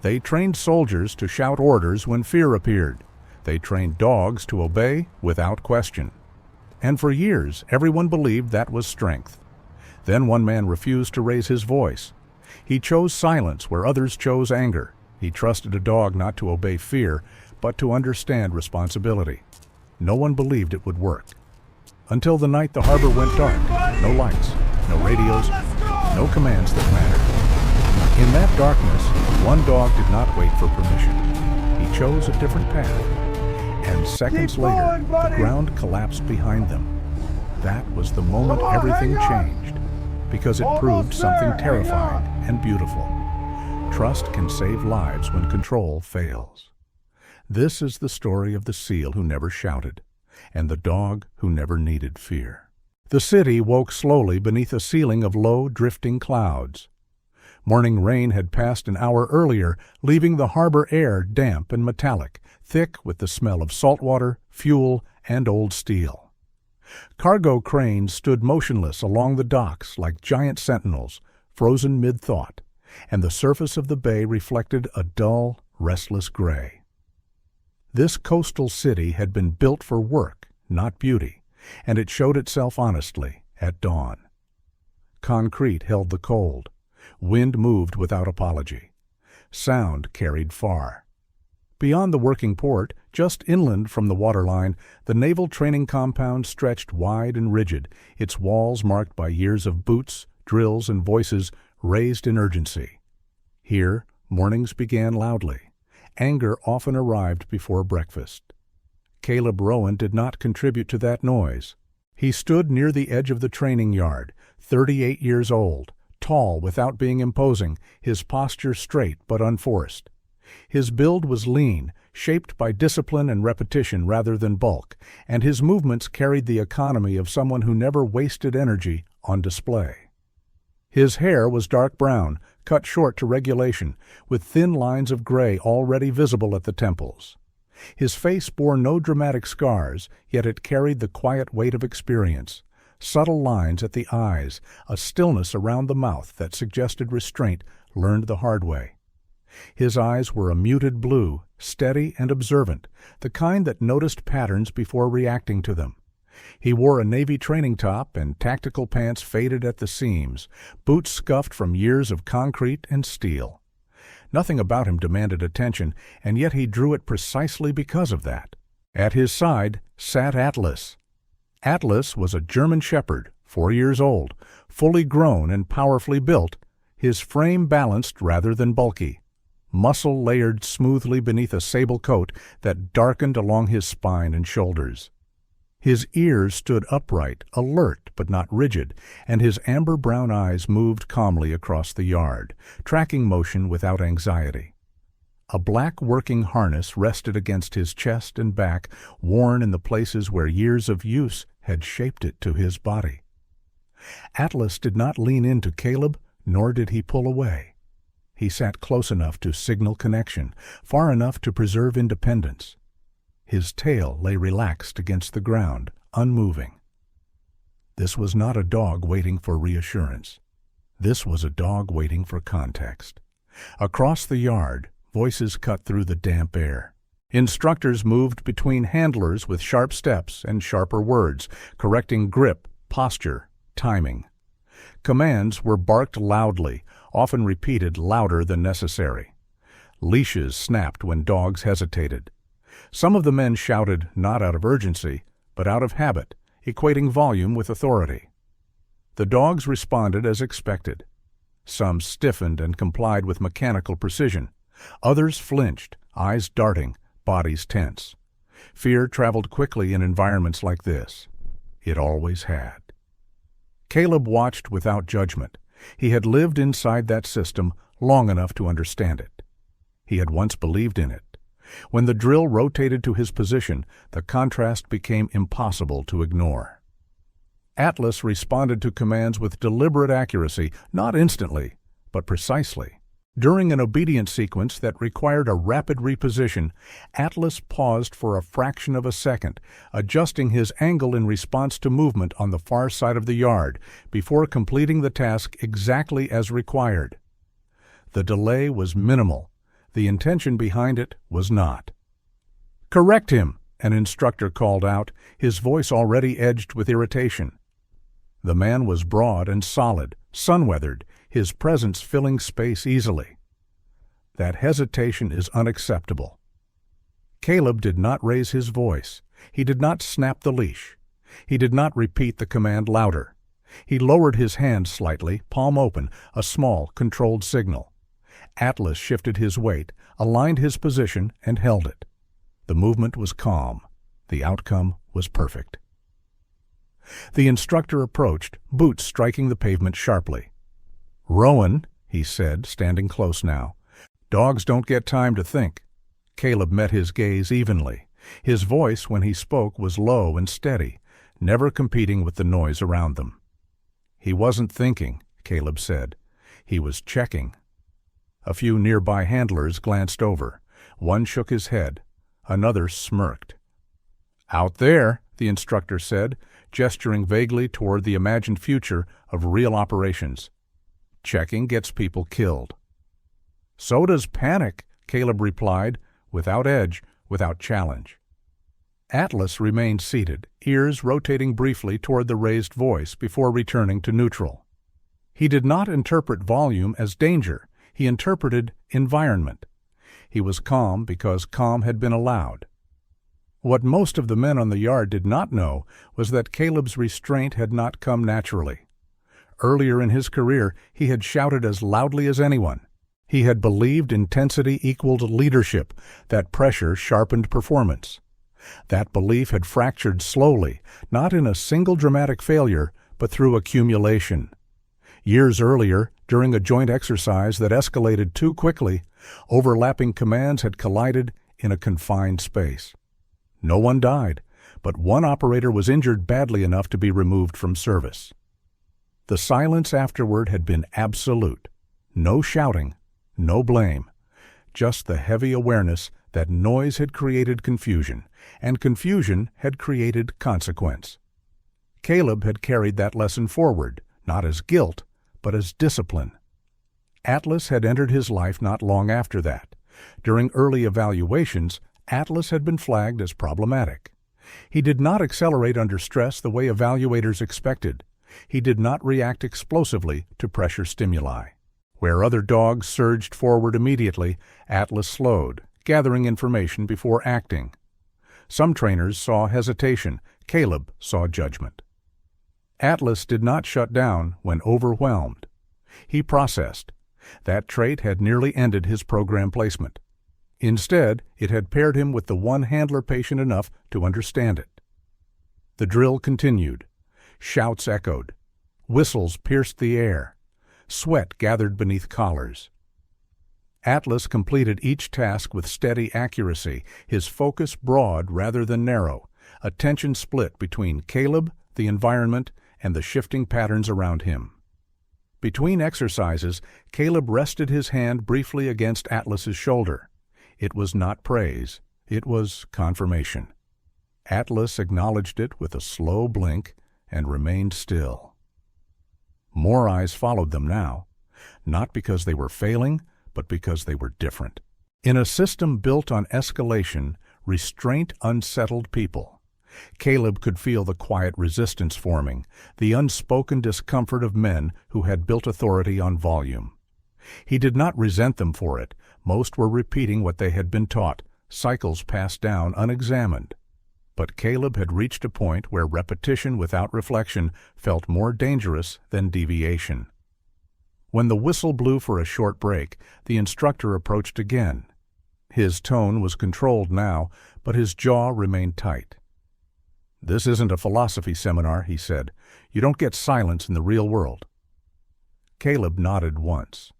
They trained soldiers to shout orders when fear appeared. They trained dogs to obey without question. And for years, everyone believed that was strength. Then one man refused to raise his voice. He chose silence where others chose anger. He trusted a dog not to obey fear, but to understand responsibility. No one believed it would work. Until the night the harbor went dark. No lights, no radios, no commands that mattered. In that darkness, one dog did not wait for permission. He chose a different path. And seconds later, the ground collapsed behind them. That was the moment everything changed, because it proved something terrifying and beautiful. Trust can save lives when control fails. This is the story of the seal who never shouted, and the dog who never needed fear. The city woke slowly beneath a ceiling of low, drifting clouds. Morning rain had passed an hour earlier, leaving the harbor air damp and metallic, thick with the smell of salt water, fuel, and old steel. Cargo cranes stood motionless along the docks like giant sentinels, frozen mid-thought, and the surface of the bay reflected a dull, restless gray. This coastal city had been built for work, not beauty, and it showed itself honestly at dawn. Concrete held the cold. Wind moved without apology. Sound carried far. Beyond the working port, just inland from the waterline, the naval training compound stretched wide and rigid, its walls marked by years of boots, drills, and voices raised in urgency. Here, mornings began loudly. Anger often arrived before breakfast. Caleb Rowan did not contribute to that noise. He stood near the edge of the training yard, 38 years old, tall without being imposing, his posture straight but unforced. His build was lean, shaped by discipline and repetition rather than bulk, and his movements carried the economy of someone who never wasted energy on display. His hair was dark brown, cut short to regulation, with thin lines of gray already visible at the temples. His face bore no dramatic scars, yet it carried the quiet weight of experience. Subtle lines at the eyes, a stillness around the mouth that suggested restraint, learned the hard way. His eyes were a muted blue, steady and observant, the kind that noticed patterns before reacting to them. He wore a navy training top and tactical pants faded at the seams, boots scuffed from years of concrete and steel. Nothing about him demanded attention, and yet he drew it precisely because of that. At his side sat Atlas. Atlas was a German shepherd, 4 years old, fully grown and powerfully built, his frame balanced rather than bulky. Muscle layered smoothly beneath a sable coat that darkened along his spine and shoulders. His ears stood upright, alert but not rigid, and his amber-brown eyes moved calmly across the yard, tracking motion without anxiety. A black working harness rested against his chest and back, worn in the places where years of use had shaped it to his body. Atlas did not lean into Caleb, nor did he pull away. He sat close enough to signal connection, far enough to preserve independence. His tail lay relaxed against the ground, unmoving. This was not a dog waiting for reassurance. This was a dog waiting for context. Across the yard, voices cut through the damp air. Instructors moved between handlers with sharp steps and sharper words, correcting grip, posture, timing. Commands were barked loudly, often repeated louder than necessary. Leashes snapped when dogs hesitated. Some of the men shouted not out of urgency, but out of habit, equating volume with authority. The dogs responded as expected. Some stiffened and complied with mechanical precision. Others flinched, eyes darting, bodies tense. Fear traveled quickly in environments like this. It always had. Caleb watched without judgment. He had lived inside that system long enough to understand it. He had once believed in it. When the drill rotated to his position, the contrast became impossible to ignore. Atlas responded to commands with deliberate accuracy, not instantly, but precisely. During an obedience sequence that required a rapid reposition, Atlas paused for a fraction of a second, adjusting his angle in response to movement on the far side of the yard, before completing the task exactly as required. The delay was minimal. The intention behind it was not. "Correct him!" an instructor called out, his voice already edged with irritation. The man was broad and solid, sun-weathered, his presence filling space easily. That hesitation is unacceptable. Caleb did not raise his voice. He did not snap the leash. He did not repeat the command louder. He lowered his hand slightly, palm open, a small, controlled signal. Atlas shifted his weight, aligned his position, and held it. The movement was calm. The outcome was perfect. The instructor approached, boots striking the pavement sharply. "Rowan," he said, standing close now, "dogs don't get time to think." Caleb met his gaze evenly. His voice, when he spoke, was low and steady, never competing with the noise around them. "He wasn't thinking," Caleb said. "He was checking." A few nearby handlers glanced over. One shook his head. Another smirked. "Out there," the instructor said, gesturing vaguely toward the imagined future of real operations. "Checking gets people killed." "So does panic," Caleb replied, without edge, without challenge. Atlas remained seated, ears rotating briefly toward the raised voice before returning to neutral. He did not interpret volume as danger. He interpreted environment. He was calm because calm had been allowed. What most of the men on the yard did not know was that Caleb's restraint had not come naturally. Earlier in his career, he had shouted as loudly as anyone. He had believed intensity equaled leadership, that pressure sharpened performance. That belief had fractured slowly, not in a single dramatic failure, but through accumulation. Years earlier, during a joint exercise that escalated too quickly, overlapping commands had collided in a confined space. No one died, but one operator was injured badly enough to be removed from service. The silence afterward had been absolute. No shouting, no blame, just the heavy awareness that noise had created confusion, and confusion had created consequence. Caleb had carried that lesson forward, not as guilt, but as discipline. Atlas had entered his life not long after that. During early evaluations, Atlas had been flagged as problematic. He did not accelerate under stress the way evaluators expected. He did not react explosively to pressure stimuli. Where other dogs surged forward immediately, Atlas slowed, gathering information before acting. Some trainers saw hesitation. Caleb saw judgment. Atlas did not shut down when overwhelmed. He processed. That trait had nearly ended his program placement. Instead, it had paired him with the one handler patient enough to understand it. The drill continued. Shouts echoed. Whistles pierced the air. Sweat gathered beneath collars. Atlas completed each task with steady accuracy, his focus broad rather than narrow, attention split between Caleb, the environment, and the shifting patterns around him. Between exercises, Caleb rested his hand briefly against Atlas's shoulder. It was not praise. It was confirmation. Atlas acknowledged it with a slow blink and remained still. More eyes followed them now, not because they were failing, but because they were different. In a system built on escalation, restraint unsettled people. Caleb could feel the quiet resistance forming, the unspoken discomfort of men who had built authority on volume. He did not resent them for it. Most were repeating what they had been taught, cycles passed down unexamined. But Caleb had reached a point where repetition without reflection felt more dangerous than deviation. When the whistle blew for a short break, the instructor approached again. His tone was controlled now, but his jaw remained tight. "This isn't a philosophy seminar," he said. "You don't get silence in the real world." Caleb nodded once.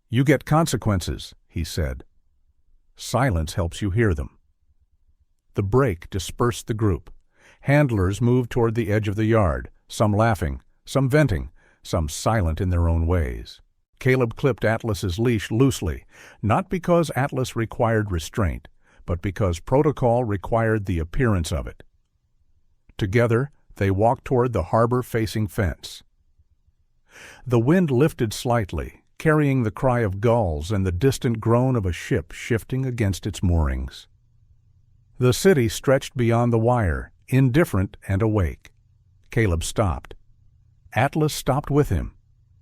"You get consequences," he said. "Silence helps you hear them." The break dispersed the group. Handlers moved toward the edge of the yard, some laughing, some venting, some silent in their own ways. Caleb clipped Atlas's leash loosely, not because Atlas required restraint, but because protocol required the appearance of it. Together, they walked toward the harbor-facing fence. The wind lifted slightly, carrying the cry of gulls and the distant groan of a ship shifting against its moorings. The city stretched beyond the wire, indifferent and awake. Caleb stopped. Atlas stopped with him.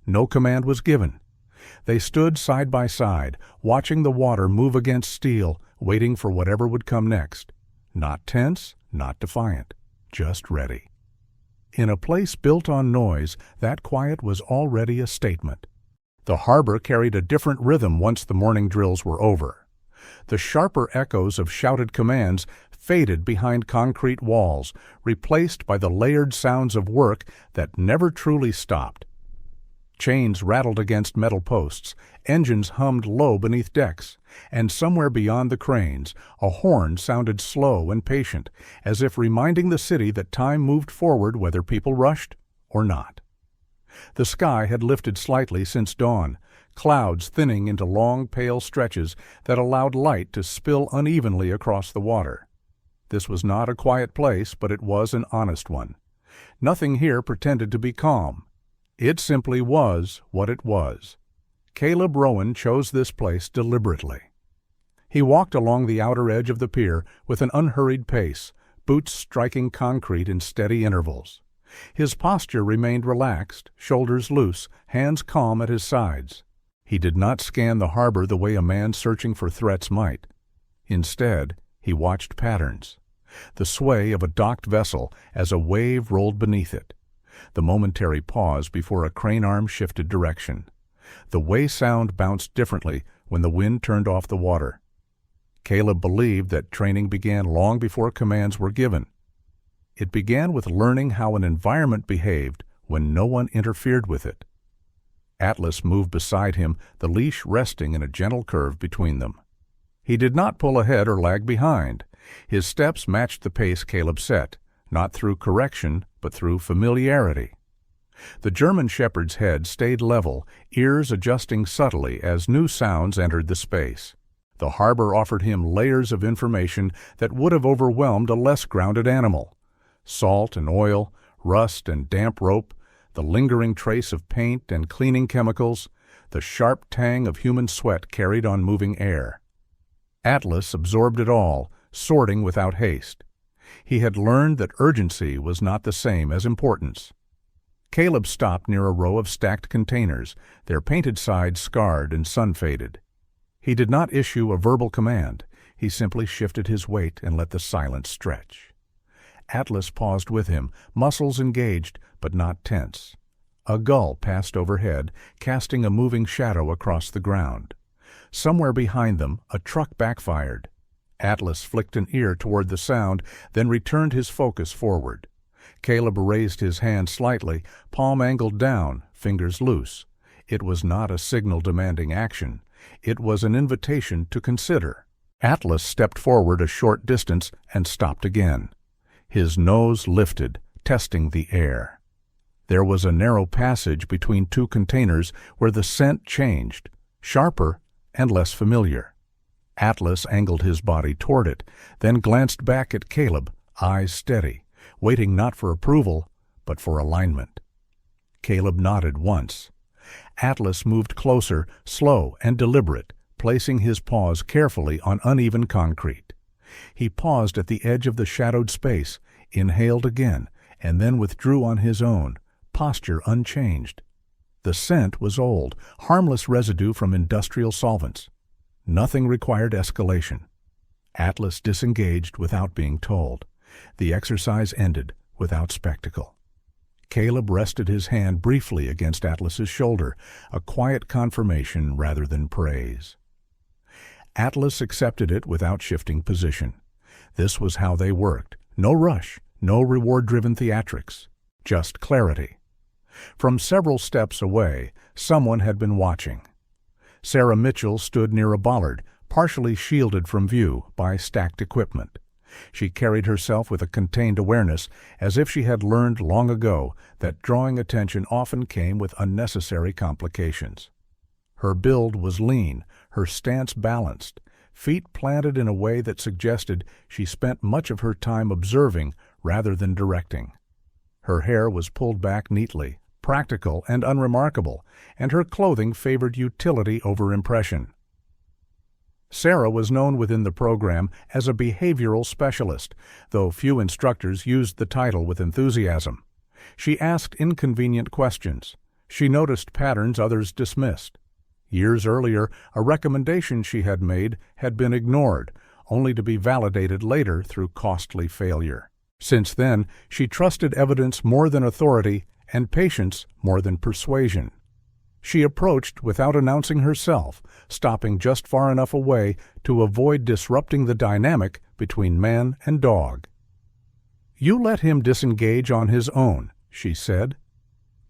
No command was given. They stood side by side, watching the water move against steel, waiting for whatever would come next. Not tense, not defiant, just ready. In a place built on noise, that quiet was already a statement. The harbor carried a different rhythm once the morning drills were over. The sharper echoes of shouted commands faded behind concrete walls, replaced by the layered sounds of work that never truly stopped. Chains rattled against metal posts, engines hummed low beneath decks, and somewhere beyond the cranes, a horn sounded slow and patient, as if reminding the city that time moved forward whether people rushed or not. The sky had lifted slightly since dawn, clouds thinning into long, pale stretches that allowed light to spill unevenly across the water. This was not a quiet place, but it was an honest one. Nothing here pretended to be calm. It simply was what it was. Caleb Rowan chose this place deliberately. He walked along the outer edge of the pier with an unhurried pace, boots striking concrete in steady intervals. His posture remained relaxed, shoulders loose, hands calm at his sides. He did not scan the harbor the way a man searching for threats might. Instead, he watched patterns. The sway of a docked vessel as a wave rolled beneath it. The momentary pause before a crane arm shifted direction. The way sound bounced differently when the wind turned off the water. Caleb believed that training began long before commands were given. It began with learning how an environment behaved when no one interfered with it. Atlas moved beside him, the leash resting in a gentle curve between them. He did not pull ahead or lag behind. His steps matched the pace Caleb set, not through correction, but through familiarity. The German shepherd's head stayed level, ears adjusting subtly as new sounds entered the space. The harbor offered him layers of information that would have overwhelmed a less grounded animal. Salt and oil, rust and damp rope, the lingering trace of paint and cleaning chemicals, the sharp tang of human sweat carried on moving air. Atlas absorbed it all, sorting without haste. He had learned that urgency was not the same as importance. Caleb stopped near a row of stacked containers, their painted sides scarred and sun-faded. He did not issue a verbal command. He simply shifted his weight and let the silence stretch. Atlas paused with him, muscles engaged, but not tense. A gull passed overhead, casting a moving shadow across the ground. Somewhere behind them, a truck backfired. Atlas flicked an ear toward the sound, then returned his focus forward. Caleb raised his hand slightly, palm angled down, fingers loose. It was not a signal demanding action. It was an invitation to consider. Atlas stepped forward a short distance and stopped again. His nose lifted, testing the air. There was a narrow passage between two containers where the scent changed, sharper and less familiar. Atlas angled his body toward it, then glanced back at Caleb, eyes steady, waiting not for approval, but for alignment. Caleb nodded once. Atlas moved closer, slow and deliberate, placing his paws carefully on uneven concrete. He paused at the edge of the shadowed space, inhaled again, and then withdrew on his own, posture unchanged. The scent was old, harmless residue from industrial solvents. Nothing required escalation. Atlas disengaged without being told. The exercise ended without spectacle. Caleb rested his hand briefly against Atlas's shoulder, a quiet confirmation rather than praise. Atlas accepted it without shifting position. This was how they worked. No rush, no reward-driven theatrics, just clarity. From several steps away, someone had been watching. Sarah Mitchell stood near a bollard, partially shielded from view by stacked equipment. She carried herself with a contained awareness, as if she had learned long ago that drawing attention often came with unnecessary complications. Her build was lean, her stance balanced, feet planted in a way that suggested she spent much of her time observing rather than directing. Her hair was pulled back neatly, practical and unremarkable, and her clothing favored utility over impression. Sarah was known within the program as a behavioral specialist, though few instructors used the title with enthusiasm. She asked inconvenient questions. She noticed patterns others dismissed. Years earlier, a recommendation she had made had been ignored, only to be validated later through costly failure. Since then, she trusted evidence more than authority and patience more than persuasion. She approached without announcing herself, stopping just far enough away to avoid disrupting the dynamic between man and dog. "You let him disengage on his own," she said.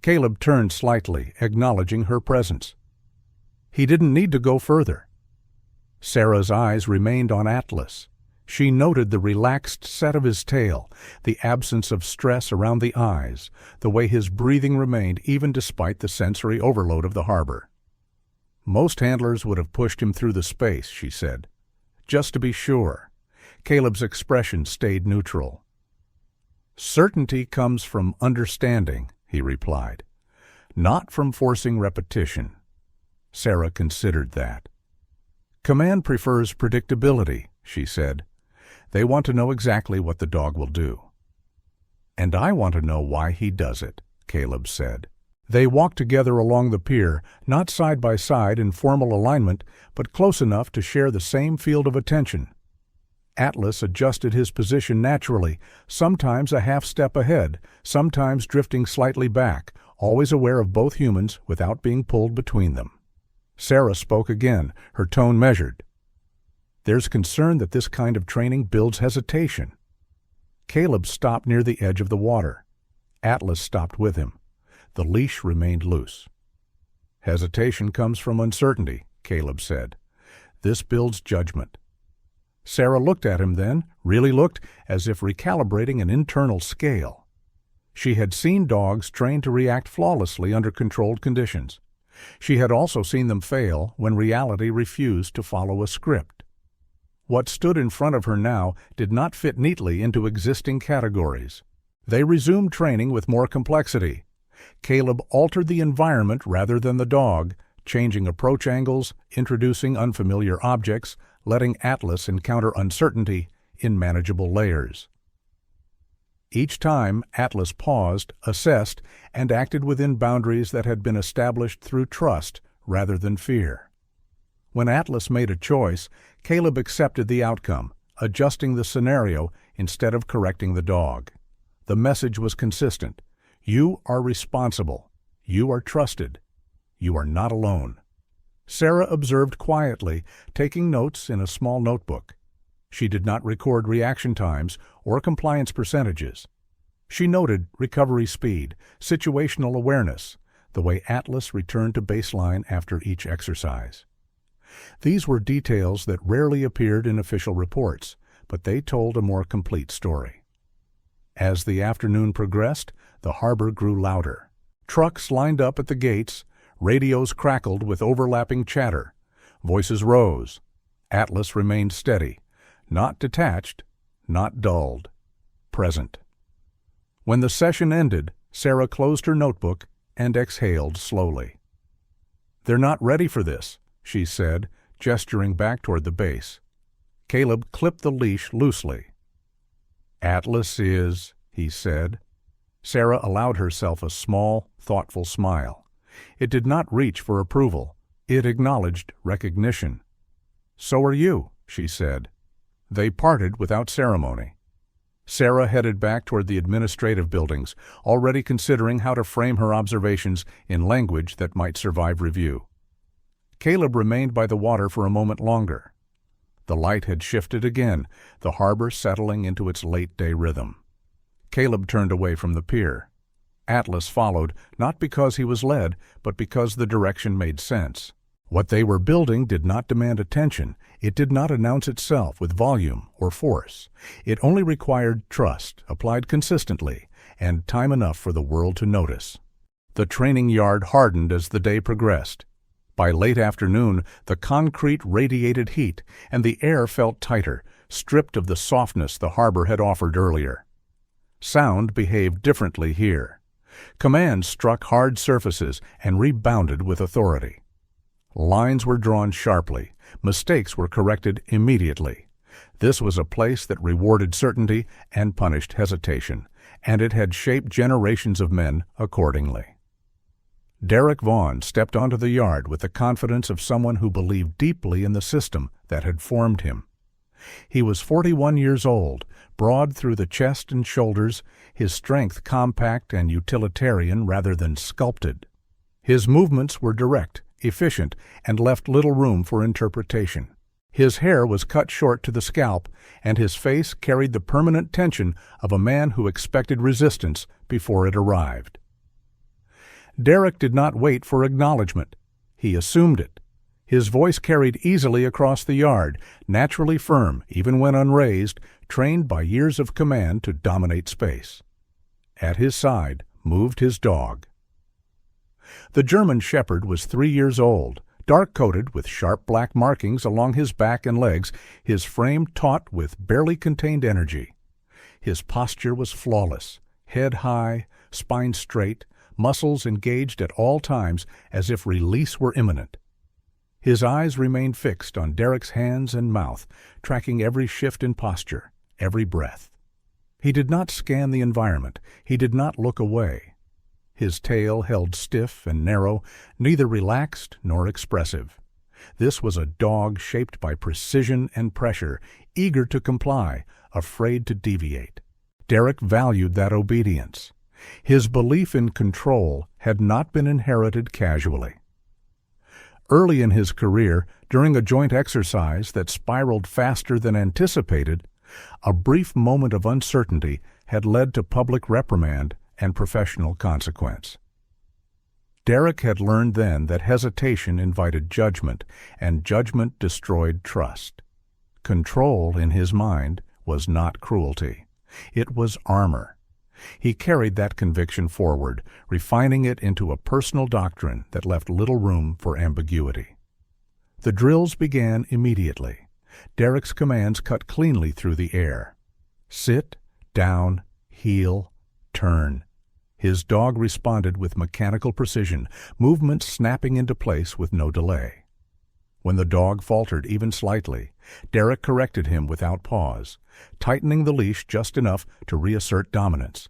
Caleb turned slightly, acknowledging her presence. He didn't need to go further. Sarah's eyes remained on Atlas. She noted the relaxed set of his tail, the absence of stress around the eyes, the way his breathing remained even despite the sensory overload of the harbor. "Most handlers would have pushed him through the space," she said. "Just to be sure." Caleb's expression stayed neutral. "Certainty comes from understanding," he replied, "not from forcing repetition." Sarah considered that. "Command prefers predictability," she said. "They want to know exactly what the dog will do." "And I want to know why he does it," Caleb said. They walked together along the pier, not side by side in formal alignment, but close enough to share the same field of attention. Atlas adjusted his position naturally, sometimes a half step ahead, sometimes drifting slightly back, always aware of both humans without being pulled between them. Sarah spoke again, her tone measured. "There's concern that this kind of training builds hesitation." Caleb stopped near the edge of the water. Atlas stopped with him. The leash remained loose. "Hesitation comes from uncertainty," Caleb said. "This builds judgment." Sarah looked at him then, really looked, as if recalibrating an internal scale. She had seen dogs trained to react flawlessly under controlled conditions. She had also seen them fail when reality refused to follow a script. What stood in front of her now did not fit neatly into existing categories. They resumed training with more complexity. Caleb altered the environment rather than the dog, changing approach angles, introducing unfamiliar objects, letting Atlas encounter uncertainty in manageable layers. Each time, Atlas paused, assessed, and acted within boundaries that had been established through trust rather than fear. When Atlas made a choice, Caleb accepted the outcome, adjusting the scenario instead of correcting the dog. The message was consistent. You are responsible. You are trusted. You are not alone. Sarah observed quietly, taking notes in a small notebook. She did not record reaction times or compliance percentages. She noted recovery speed, situational awareness, the way Atlas returned to baseline after each exercise. These were details that rarely appeared in official reports, but they told a more complete story. As the afternoon progressed, the harbor grew louder. Trucks lined up at the gates, radios crackled with overlapping chatter. Voices rose. Atlas remained steady, not detached, not dulled, present. When the session ended, Sarah closed her notebook and exhaled slowly. "They're not ready for this," she said, gesturing back toward the base. Caleb clipped the leash loosely. "Atlas is," he said. Sarah allowed herself a small, thoughtful smile. It did not reach for approval. It acknowledged recognition. "So are you," she said. They parted without ceremony. Sarah headed back toward the administrative buildings, already considering how to frame her observations in language that might survive review. Caleb remained by the water for a moment longer. The light had shifted again, the harbor settling into its late-day rhythm. Caleb turned away from the pier. Atlas followed, not because he was led, but because the direction made sense. What they were building did not demand attention. It did not announce itself with volume or force. It only required trust, applied consistently, and time enough for the world to notice. The training yard hardened as the day progressed. By late afternoon, the concrete radiated heat, and the air felt tighter, stripped of the softness the harbor had offered earlier. Sound behaved differently here. Commands struck hard surfaces and rebounded with authority. Lines were drawn sharply. Mistakes were corrected immediately. This was a place that rewarded certainty and punished hesitation, and it had shaped generations of men accordingly. Derek Vaughan stepped onto the yard with the confidence of someone who believed deeply in the system that had formed him. He was 41 years old, broad through the chest and shoulders, his strength compact and utilitarian rather than sculpted. His movements were direct, efficient, and left little room for interpretation. His hair was cut short to the scalp, and his face carried the permanent tension of a man who expected resistance before it arrived. Derek did not wait for acknowledgement. He assumed it. His voice carried easily across the yard, naturally firm, even when unraised, trained by years of command to dominate space. At his side moved his dog. The German Shepherd was 3 years old, dark-coated with sharp black markings along his back and legs, his frame taut with barely contained energy. His posture was flawless, head high, spine straight, muscles engaged at all times as if release were imminent. His eyes remained fixed on Derek's hands and mouth, tracking every shift in posture, every breath. He did not scan the environment. He did not look away. His tail held stiff and narrow, neither relaxed nor expressive. This was a dog shaped by precision and pressure, eager to comply, afraid to deviate. Derek valued that obedience. His belief in control had not been inherited casually. Early in his career, during a joint exercise that spiraled faster than anticipated, a brief moment of uncertainty had led to public reprimand and professional consequence. Derek had learned then that hesitation invited judgment, and judgment destroyed trust. Control, in his mind, was not cruelty. It was armor. He carried that conviction forward, refining it into a personal doctrine that left little room for ambiguity. The drills began immediately. Derek's commands cut cleanly through the air. Sit, down, heel, turn. His dog responded with mechanical precision, movements snapping into place with no delay. When the dog faltered even slightly, Derek corrected him without pause, tightening the leash just enough to reassert dominance,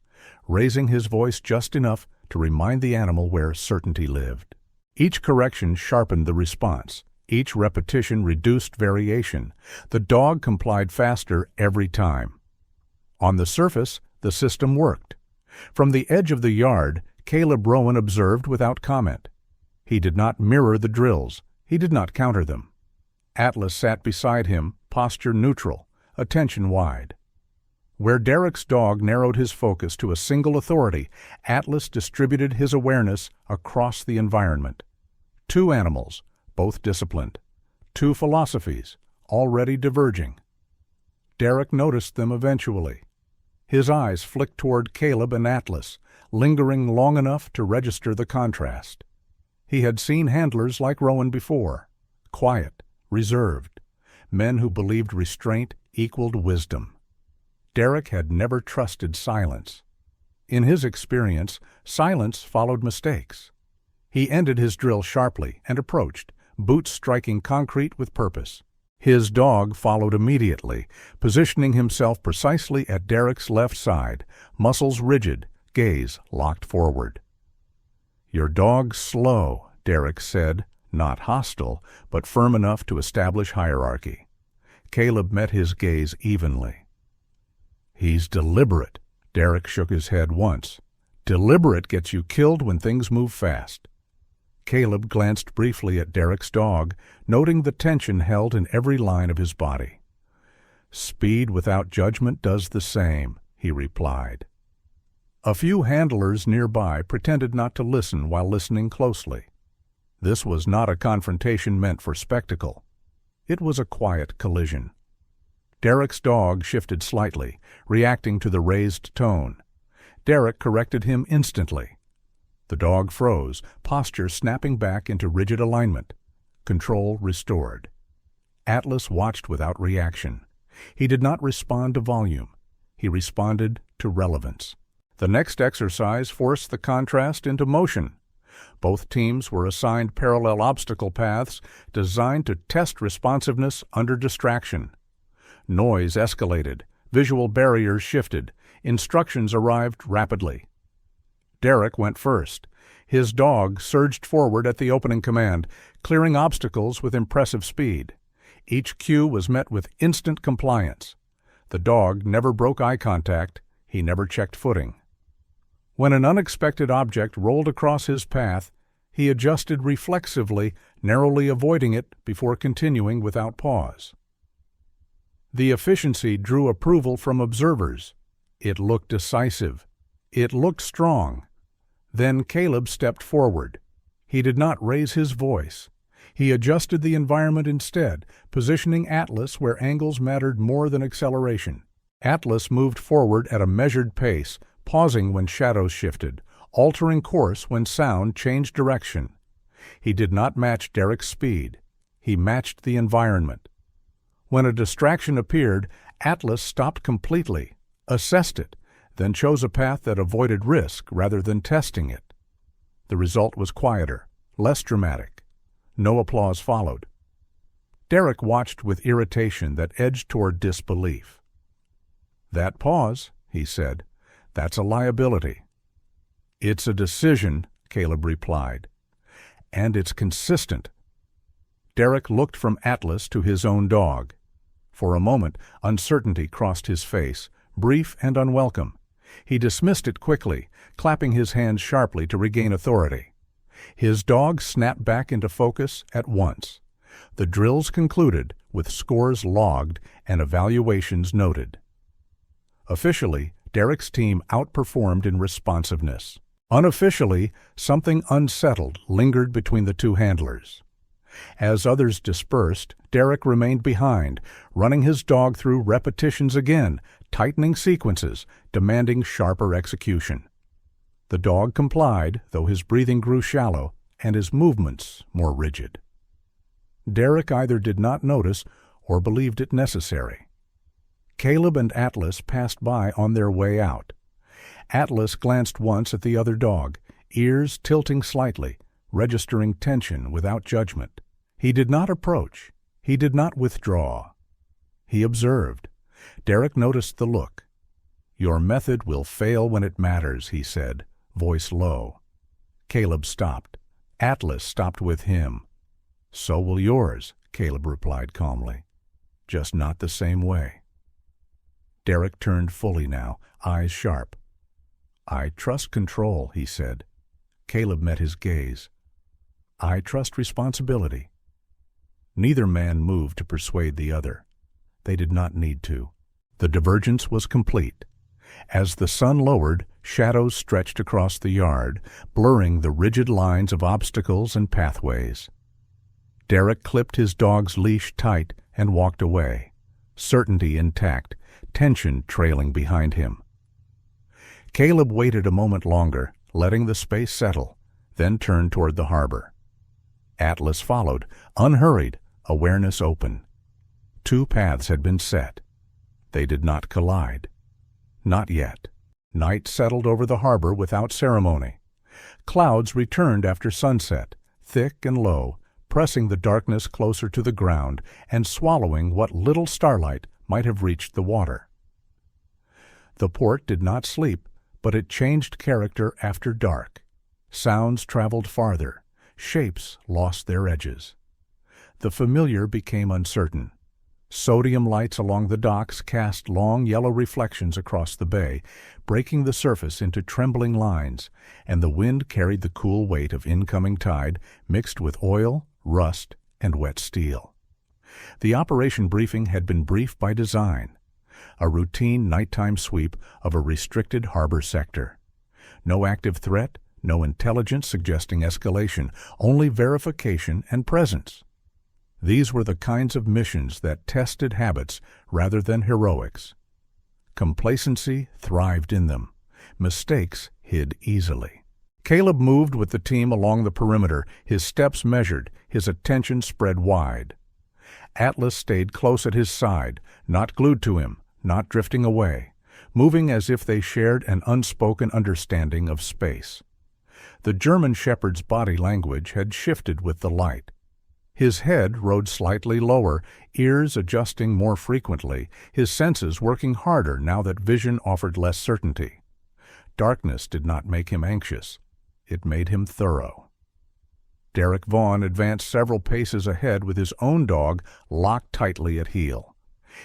raising his voice just enough to remind the animal where certainty lived. Each correction sharpened the response. Each repetition reduced variation. The dog complied faster every time. On the surface, the system worked. From the edge of the yard, Caleb Rowan observed without comment. He did not mirror the drills. He did not counter them. Atlas sat beside him, posture neutral, attention wide. Where Derek's dog narrowed his focus to a single authority, Atlas distributed his awareness across the environment. 2 animals, both disciplined. 2 philosophies, already diverging. Derek noticed them eventually. His eyes flicked toward Caleb and Atlas, lingering long enough to register the contrast. He had seen handlers like Rowan before, quiet, reserved, men who believed restraint equaled wisdom. Derek had never trusted silence. In his experience, silence followed mistakes. He ended his drill sharply and approached, boots striking concrete with purpose. His dog followed immediately, positioning himself precisely at Derek's left side, muscles rigid, gaze locked forward. "Your dog's slow," Derek said, not hostile, but firm enough to establish hierarchy. Caleb met his gaze evenly. "He's deliberate." Derek shook his head once. "Deliberate gets you killed when things move fast." Caleb glanced briefly at Derek's dog, noting the tension held in every line of his body. "Speed without judgment does the same," he replied. A few handlers nearby pretended not to listen while listening closely. This was not a confrontation meant for spectacle. It was a quiet collision. Derek's dog shifted slightly, reacting to the raised tone. Derek corrected him instantly. The dog froze, posture snapping back into rigid alignment. Control restored. Atlas watched without reaction. He did not respond to volume. He responded to relevance. The next exercise forced the contrast into motion. Both teams were assigned parallel obstacle paths designed to test responsiveness under distraction. Noise escalated, visual barriers shifted, instructions arrived rapidly. Derek went first. His dog surged forward at the opening command, clearing obstacles with impressive speed. Each cue was met with instant compliance. The dog never broke eye contact. He never checked footing. When an unexpected object rolled across his path, he adjusted reflexively, narrowly avoiding it before continuing without pause. The efficiency drew approval from observers. It looked decisive. It looked strong. Then Caleb stepped forward. He did not raise his voice. He adjusted the environment instead, positioning Atlas where angles mattered more than acceleration. Atlas moved forward at a measured pace, pausing when shadows shifted, altering course when sound changed direction. He did not match Derek's speed. He matched the environment. When a distraction appeared, Atlas stopped completely, assessed it, then chose a path that avoided risk rather than testing it. The result was quieter, less dramatic. No applause followed. Derek watched with irritation that edged toward disbelief. "That pause," he said, "that's a liability." "It's a decision," Caleb replied. "And it's consistent." Derek looked from Atlas to his own dog. For a moment, uncertainty crossed his face, brief and unwelcome. He dismissed it quickly, clapping his hands sharply to regain authority. His dog snapped back into focus at once. The drills concluded, with scores logged and evaluations noted. Officially, Derek's team outperformed in responsiveness. Unofficially, something unsettled lingered between the two handlers. As others dispersed, Derek remained behind, running his dog through repetitions again, tightening sequences, demanding sharper execution. The dog complied, though his breathing grew shallow and his movements more rigid. Derek either did not notice or believed it necessary. Caleb and Atlas passed by on their way out. Atlas glanced once at the other dog, ears tilting slightly, registering tension without judgment. He did not approach. He did not withdraw. He observed. Derek noticed the look. "Your method will fail when it matters," he said, voice low. Caleb stopped. Atlas stopped with him. "So will yours," Caleb replied calmly. "Just not the same way." Derek turned fully now, eyes sharp. "I trust control," he said. Caleb met his gaze. "I trust responsibility." Neither man moved to persuade the other. They did not need to. The divergence was complete. As the sun lowered, shadows stretched across the yard, blurring the rigid lines of obstacles and pathways. Derek clipped his dog's leash tight and walked away, certainty intact, tension trailing behind him. Caleb waited a moment longer, letting the space settle, then turned toward the harbor. Atlas followed, unhurried, awareness open. Two paths had been set. They did not collide. Not yet. Night settled over the harbor without ceremony. Clouds returned after sunset, thick and low, pressing the darkness closer to the ground and swallowing what little starlight might have reached the water. The port did not sleep, but it changed character after dark. Sounds traveled farther. Shapes lost their edges. The familiar became uncertain. Sodium lights along the docks cast long yellow reflections across the bay, breaking the surface into trembling lines, and the wind carried the cool weight of incoming tide mixed with oil, rust, and wet steel. The operation briefing had been brief by design. A routine nighttime sweep of a restricted harbor sector. No active threat, no intelligence suggesting escalation, only verification and presence. These were the kinds of missions that tested habits rather than heroics. Complacency thrived in them. Mistakes hid easily. Caleb moved with the team along the perimeter, his steps measured, his attention spread wide. Atlas stayed close at his side, not glued to him, not drifting away, moving as if they shared an unspoken understanding of space. The German shepherd's body language had shifted with the light. His head rode slightly lower, ears adjusting more frequently, his senses working harder now that vision offered less certainty. Darkness did not make him anxious. It made him thorough. Derek Vaughan advanced several paces ahead with his own dog locked tightly at heel.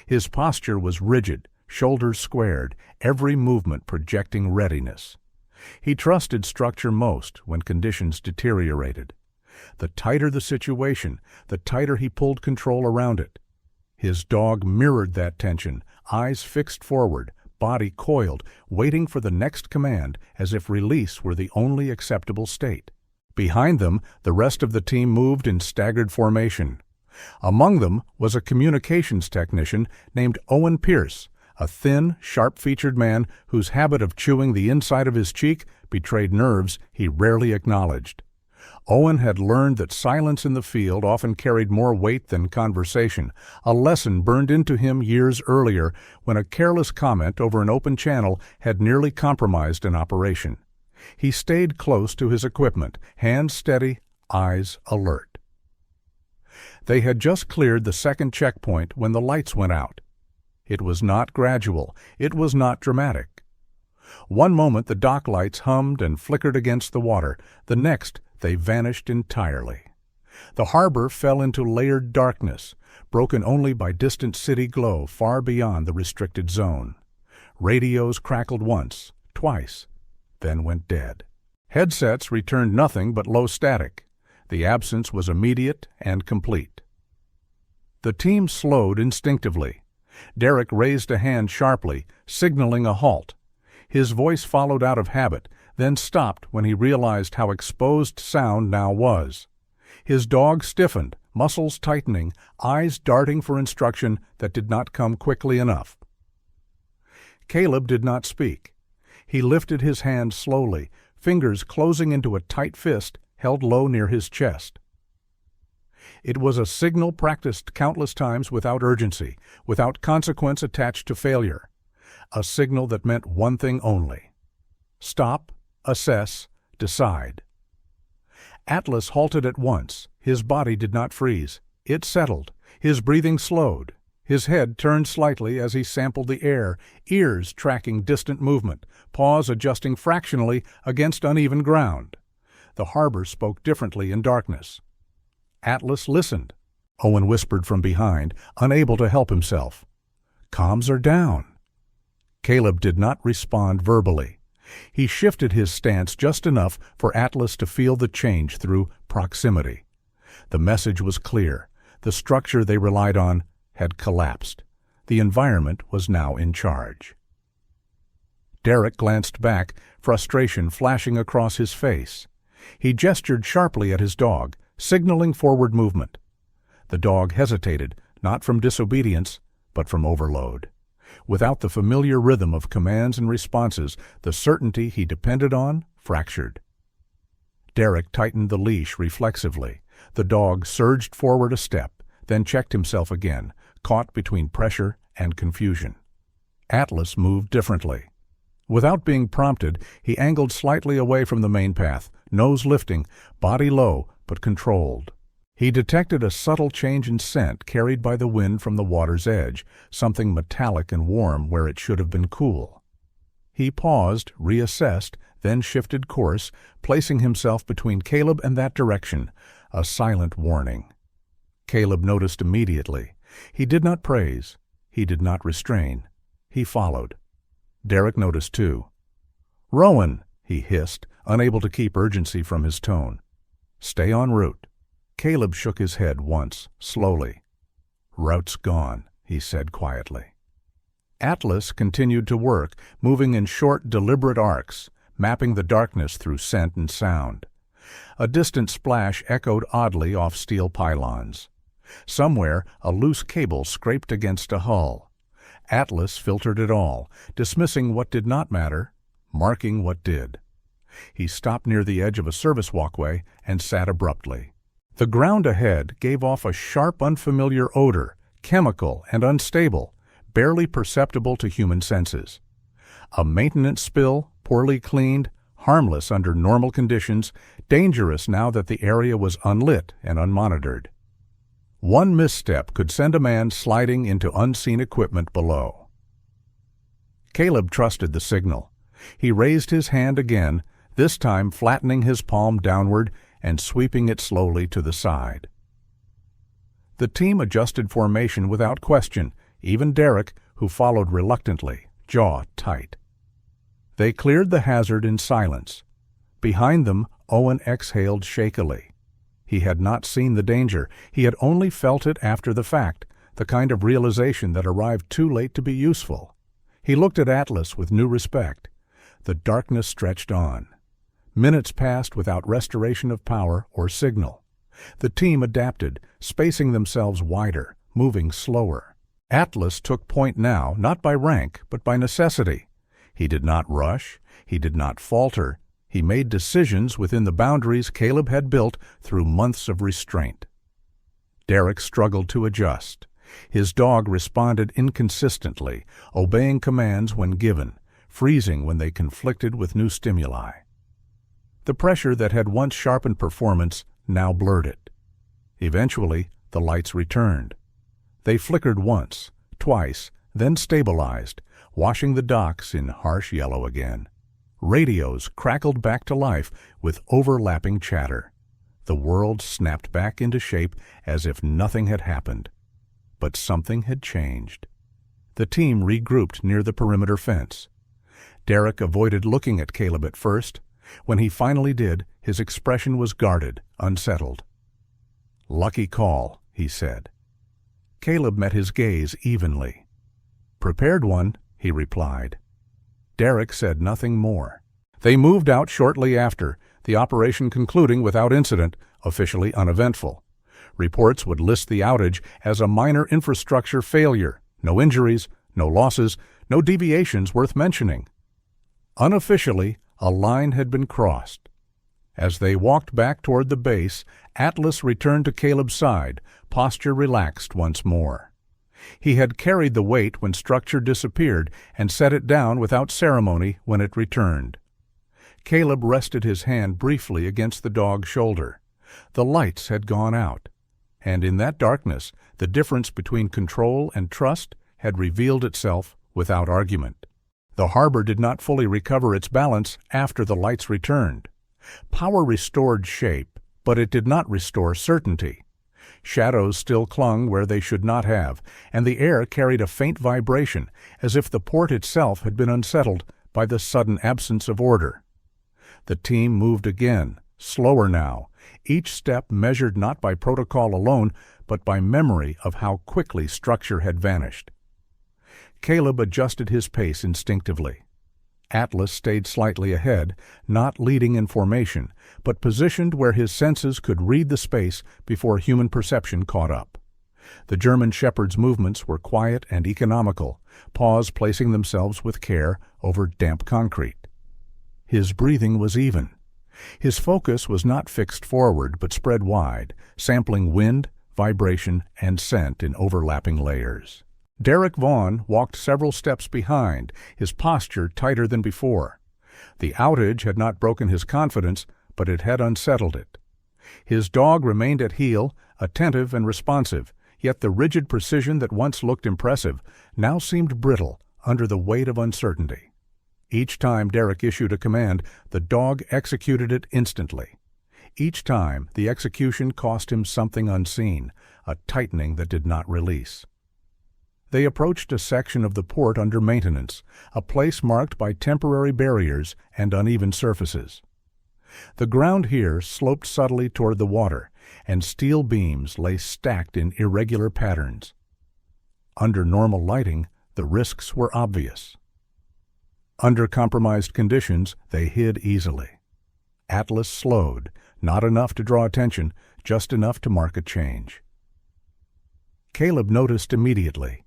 His posture was rigid, shoulders squared, every movement projecting readiness. He trusted structure most when conditions deteriorated. The tighter the situation, the tighter he pulled control around it. His dog mirrored that tension, eyes fixed forward, body coiled, waiting for the next command as if release were the only acceptable state. Behind them, the rest of the team moved in staggered formation. Among them was a communications technician named Owen Pierce, a thin, sharp-featured man whose habit of chewing the inside of his cheek betrayed nerves he rarely acknowledged. Owen had learned that silence in the field often carried more weight than conversation, a lesson burned into him years earlier when a careless comment over an open channel had nearly compromised an operation. He stayed close to his equipment, hands steady, eyes alert. They had just cleared the second checkpoint when the lights went out. It was not gradual, it was not dramatic. One moment the dock lights hummed and flickered against the water, the next they vanished entirely. The harbor fell into layered darkness, broken only by distant city glow far beyond the restricted zone. Radios crackled once, twice, then went dead. Headsets returned nothing but low static. The absence was immediate and complete. The team slowed instinctively. Derek raised a hand sharply, signaling a halt. His voice followed out of habit, then stopped when he realized how exposed sound now was. His dog stiffened, muscles tightening, eyes darting for instruction that did not come quickly enough. Caleb did not speak. He lifted his hand slowly, fingers closing into a tight fist held low near his chest. It was a signal practiced countless times without urgency, without consequence attached to failure. A signal that meant one thing only: stop, assess, decide. Atlas halted at once. His body did not freeze. It settled. His breathing slowed. His head turned slightly as he sampled the air, ears tracking distant movement, paws adjusting fractionally against uneven ground. The harbor spoke differently in darkness. Atlas listened. Owen whispered from behind, unable to help himself. "Comms are down." Caleb did not respond verbally. He shifted his stance just enough for Atlas to feel the change through proximity. The message was clear. The structure they relied on had collapsed. The environment was now in charge. Derek glanced back, frustration flashing across his face. He gestured sharply at his dog, signaling forward movement. The dog hesitated, not from disobedience, but from overload. Without the familiar rhythm of commands and responses, the certainty he depended on fractured. Derek tightened the leash reflexively. The dog surged forward a step, then checked himself again, caught between pressure and confusion. Atlas moved differently. Without being prompted, he angled slightly away from the main path, nose lifting, body low but controlled. He detected a subtle change in scent carried by the wind from the water's edge, something metallic and warm where it should have been cool. He paused, reassessed, then shifted course, placing himself between Caleb and that direction, a silent warning. Caleb noticed immediately. He did not praise. He did not restrain. He followed. Derek noticed too. "Rowan," he hissed, unable to keep urgency from his tone. "Stay en route." Caleb shook his head once, slowly. "Route's gone," he said quietly. Atlas continued to work, moving in short, deliberate arcs, mapping the darkness through scent and sound. A distant splash echoed oddly off steel pylons. Somewhere, a loose cable scraped against a hull. Atlas filtered it all, dismissing what did not matter, marking what did. He stopped near the edge of a service walkway and sat abruptly. The ground ahead gave off a sharp, unfamiliar odor, chemical and unstable, barely perceptible to human senses. A maintenance spill, poorly cleaned, harmless under normal conditions, dangerous now that the area was unlit and unmonitored. One misstep could send a man sliding into unseen equipment below. Caleb trusted the signal. He raised his hand again, this time flattening his palm downward and sweeping it slowly to the side. The team adjusted formation without question, even Derek, who followed reluctantly, jaw tight. They cleared the hazard in silence. Behind them, Owen exhaled shakily. He had not seen the danger. He had only felt it after the fact, the kind of realization that arrived too late to be useful. He looked at Atlas with new respect. The darkness stretched on. Minutes passed without restoration of power or signal. The team adapted, spacing themselves wider, moving slower. Atlas took point now, not by rank, but by necessity. He did not rush. He did not falter. He made decisions within the boundaries Caleb had built through months of restraint. Derek struggled to adjust. His dog responded inconsistently, obeying commands when given, freezing when they conflicted with new stimuli. The pressure that had once sharpened performance now blurred it. Eventually, the lights returned. They flickered once, twice, then stabilized, washing the docks in harsh yellow again. Radios crackled back to life with overlapping chatter. The world snapped back into shape as if nothing had happened. But something had changed. The team regrouped near the perimeter fence. Derek avoided looking at Caleb at first. When he finally did, his expression was guarded, unsettled. "Lucky call," he said. Caleb met his gaze evenly. "Prepared one," he replied. Derek said nothing more. They moved out shortly after, the operation concluding without incident, officially uneventful. Reports would list the outage as a minor infrastructure failure, no injuries, no losses, no deviations worth mentioning. Unofficially, a line had been crossed. As they walked back toward the base, Atlas returned to Caleb's side, posture relaxed once more. He had carried the weight when structure disappeared and set it down without ceremony when it returned. Caleb rested his hand briefly against the dog's shoulder. The lights had gone out, and in that darkness, the difference between control and trust had revealed itself without argument. The harbor did not fully recover its balance after the lights returned. Power restored shape, but it did not restore certainty. Shadows still clung where they should not have, and the air carried a faint vibration, as if the port itself had been unsettled by the sudden absence of order. The team moved again, slower now, each step measured not by protocol alone, but by memory of how quickly structure had vanished. Caleb adjusted his pace instinctively. Atlas stayed slightly ahead, not leading in formation, but positioned where his senses could read the space before human perception caught up. The German shepherd's movements were quiet and economical, paws placing themselves with care over damp concrete. His breathing was even. His focus was not fixed forward but spread wide, sampling wind, vibration, and scent in overlapping layers. Derek Vaughan walked several steps behind, his posture tighter than before. The outage had not broken his confidence, but it had unsettled it. His dog remained at heel, attentive and responsive, yet the rigid precision that once looked impressive now seemed brittle under the weight of uncertainty. Each time Derek issued a command, the dog executed it instantly. Each time, the execution cost him something unseen, a tightening that did not release. They approached a section of the port under maintenance, a place marked by temporary barriers and uneven surfaces. The ground here sloped subtly toward the water, and steel beams lay stacked in irregular patterns. Under normal lighting, the risks were obvious. Under compromised conditions, they hid easily. Atlas slowed, not enough to draw attention, just enough to mark a change. Caleb noticed immediately.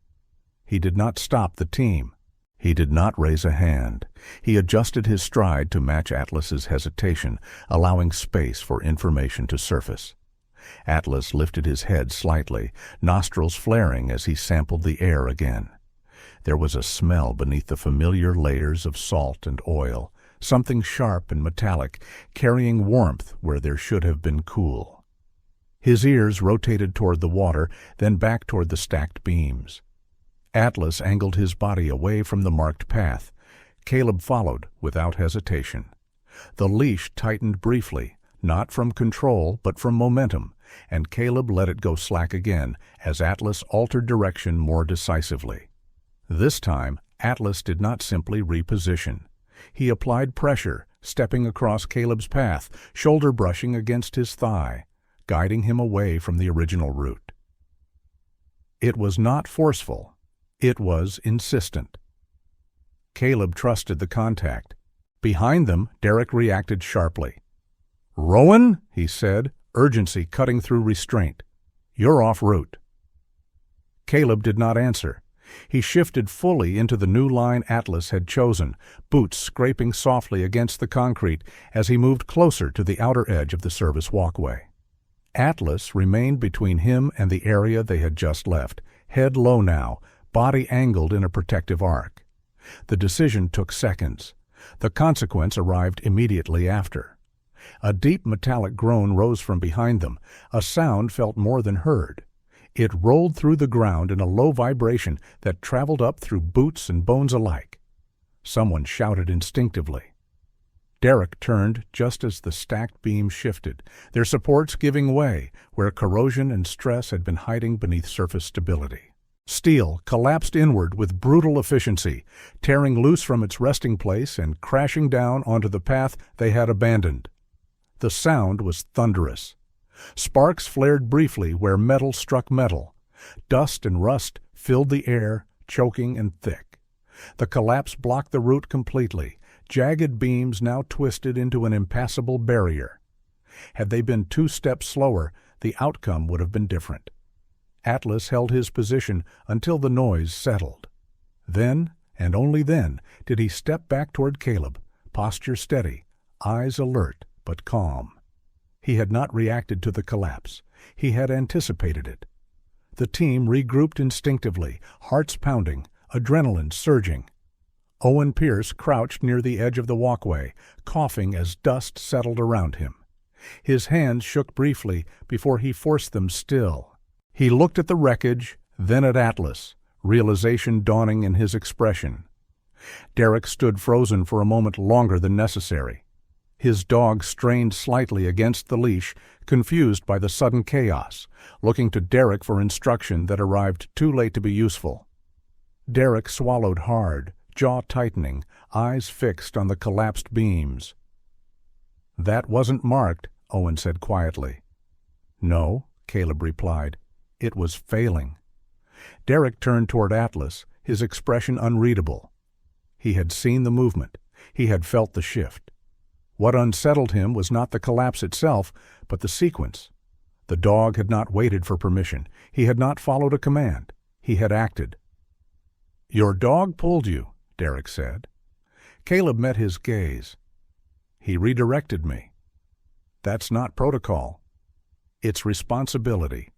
He did not stop the team. He did not raise a hand. He adjusted his stride to match Atlas's hesitation, allowing space for information to surface. Atlas lifted his head slightly, nostrils flaring as he sampled the air again. There was a smell beneath the familiar layers of salt and oil, something sharp and metallic, carrying warmth where there should have been cool. His ears rotated toward the water, then back toward the stacked beams. Atlas angled his body away from the marked path. Caleb followed without hesitation. The leash tightened briefly, not from control but from momentum, and Caleb let it go slack again as Atlas altered direction more decisively. This time, Atlas did not simply reposition. He applied pressure, stepping across Caleb's path, shoulder brushing against his thigh, guiding him away from the original route. It was not forceful. It was insistent. Caleb trusted the contact. Behind them, Derek reacted sharply. "Rowan," he said, urgency cutting through restraint. "You're off route." Caleb did not answer. He shifted fully into the new line Atlas had chosen, boots scraping softly against the concrete as he moved closer to the outer edge of the service walkway. Atlas remained between him and the area they had just left, head low now, body angled in a protective arc. The decision took seconds. The consequence arrived immediately after. A deep metallic groan rose from behind them, a sound felt more than heard. It rolled through the ground in a low vibration that traveled up through boots and bones alike. Someone shouted instinctively. Derek turned just as the stacked beams shifted, their supports giving way where corrosion and stress had been hiding beneath surface stability. Steel collapsed inward with brutal efficiency, tearing loose from its resting place and crashing down onto the path they had abandoned. The sound was thunderous. Sparks flared briefly where metal struck metal. Dust and rust filled the air, choking and thick. The collapse blocked the route completely, jagged beams now twisted into an impassable barrier. Had they been 2 steps slower, the outcome would have been different. Atlas held his position until the noise settled. Then, and only then, did he step back toward Caleb, posture steady, eyes alert but calm. He had not reacted to the collapse. He had anticipated it. The team regrouped instinctively, hearts pounding, adrenaline surging. Owen Pierce crouched near the edge of the walkway, coughing as dust settled around him. His hands shook briefly before he forced them still. He looked at the wreckage, then at Atlas, realization dawning in his expression. Derek stood frozen for a moment longer than necessary. His dog strained slightly against the leash, confused by the sudden chaos, looking to Derek for instruction that arrived too late to be useful. Derek swallowed hard, jaw tightening, eyes fixed on the collapsed beams. "That wasn't marked," Owen said quietly. "No," Caleb replied. "It was failing." Derek turned toward Atlas, his expression unreadable. He had seen the movement. He had felt the shift. What unsettled him was not the collapse itself, but the sequence. The dog had not waited for permission. He had not followed a command. He had acted. "Your dog pulled you," Derek said. Caleb met his gaze. "He redirected me." "That's not protocol. It's responsibility."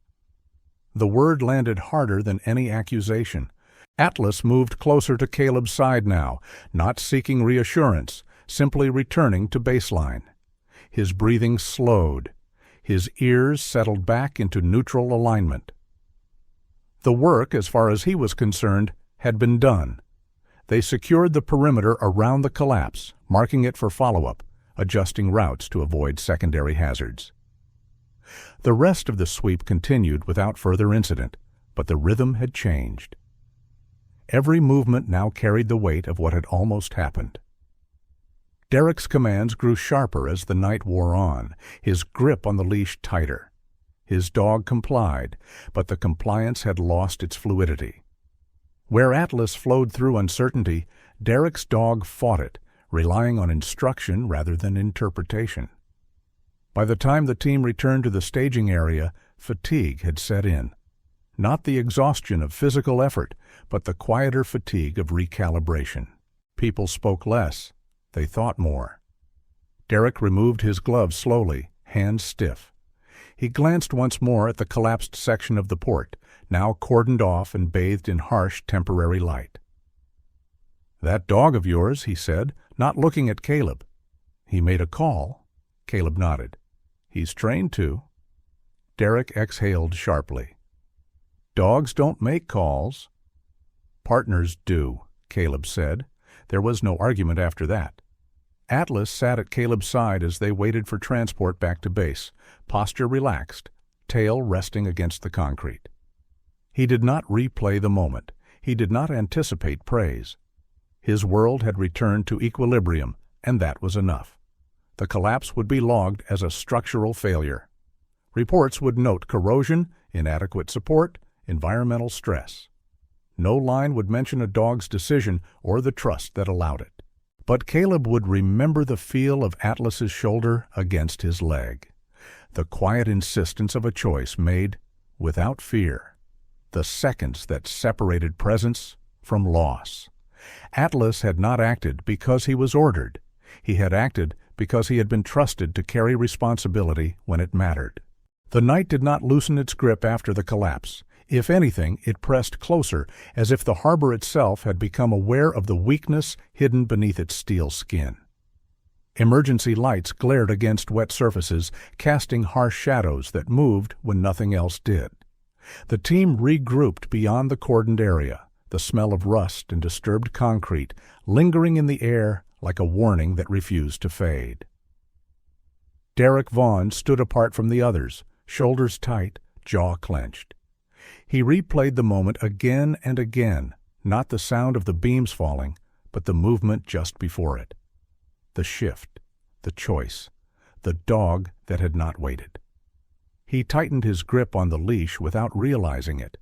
The word landed harder than any accusation. Atlas moved closer to Caleb's side now, not seeking reassurance, simply returning to baseline. His breathing slowed. His ears settled back into neutral alignment. The work, as far as he was concerned, had been done. They secured the perimeter around the collapse, marking it for follow-up, adjusting routes to avoid secondary hazards. The rest of the sweep continued without further incident, but the rhythm had changed. Every movement now carried the weight of what had almost happened. Derek's commands grew sharper as the night wore on, his grip on the leash tighter. His dog complied, but the compliance had lost its fluidity. Where Atlas flowed through uncertainty, Derek's dog fought it, relying on instruction rather than interpretation. By the time the team returned to the staging area, fatigue had set in. Not the exhaustion of physical effort, but the quieter fatigue of recalibration. People spoke less. They thought more. Derek removed his gloves slowly, hands stiff. He glanced once more at the collapsed section of the port, now cordoned off and bathed in harsh temporary light. "That dog of yours," he said, not looking at Caleb. "He made a call." Caleb nodded. "He's trained to." Derek exhaled sharply. "Dogs don't make calls." "Partners do," Caleb said. There was no argument after that. Atlas sat at Caleb's side as they waited for transport back to base, posture relaxed, tail resting against the concrete. He did not replay the moment. He did not anticipate praise. His world had returned to equilibrium, and that was enough. The collapse would be logged as a structural failure. Reports would note corrosion, inadequate support, environmental stress. No line would mention a dog's decision or the trust that allowed it. But Caleb would remember the feel of Atlas's shoulder against his leg, the quiet insistence of a choice made without fear, the seconds that separated presence from loss. Atlas had not acted because he was ordered. He had acted because he had been trusted to carry responsibility when it mattered. The night did not loosen its grip after the collapse. If anything, it pressed closer, as if the harbor itself had become aware of the weakness hidden beneath its steel skin. Emergency lights glared against wet surfaces, casting harsh shadows that moved when nothing else did. The team regrouped beyond the cordoned area, the smell of rust and disturbed concrete lingering in the air like a warning that refused to fade. Derek Vaughn stood apart from the others, shoulders tight, jaw clenched. He replayed the moment again and again, not the sound of the beams falling, but the movement just before it. The shift, the choice, the dog that had not waited. He tightened his grip on the leash without realizing it.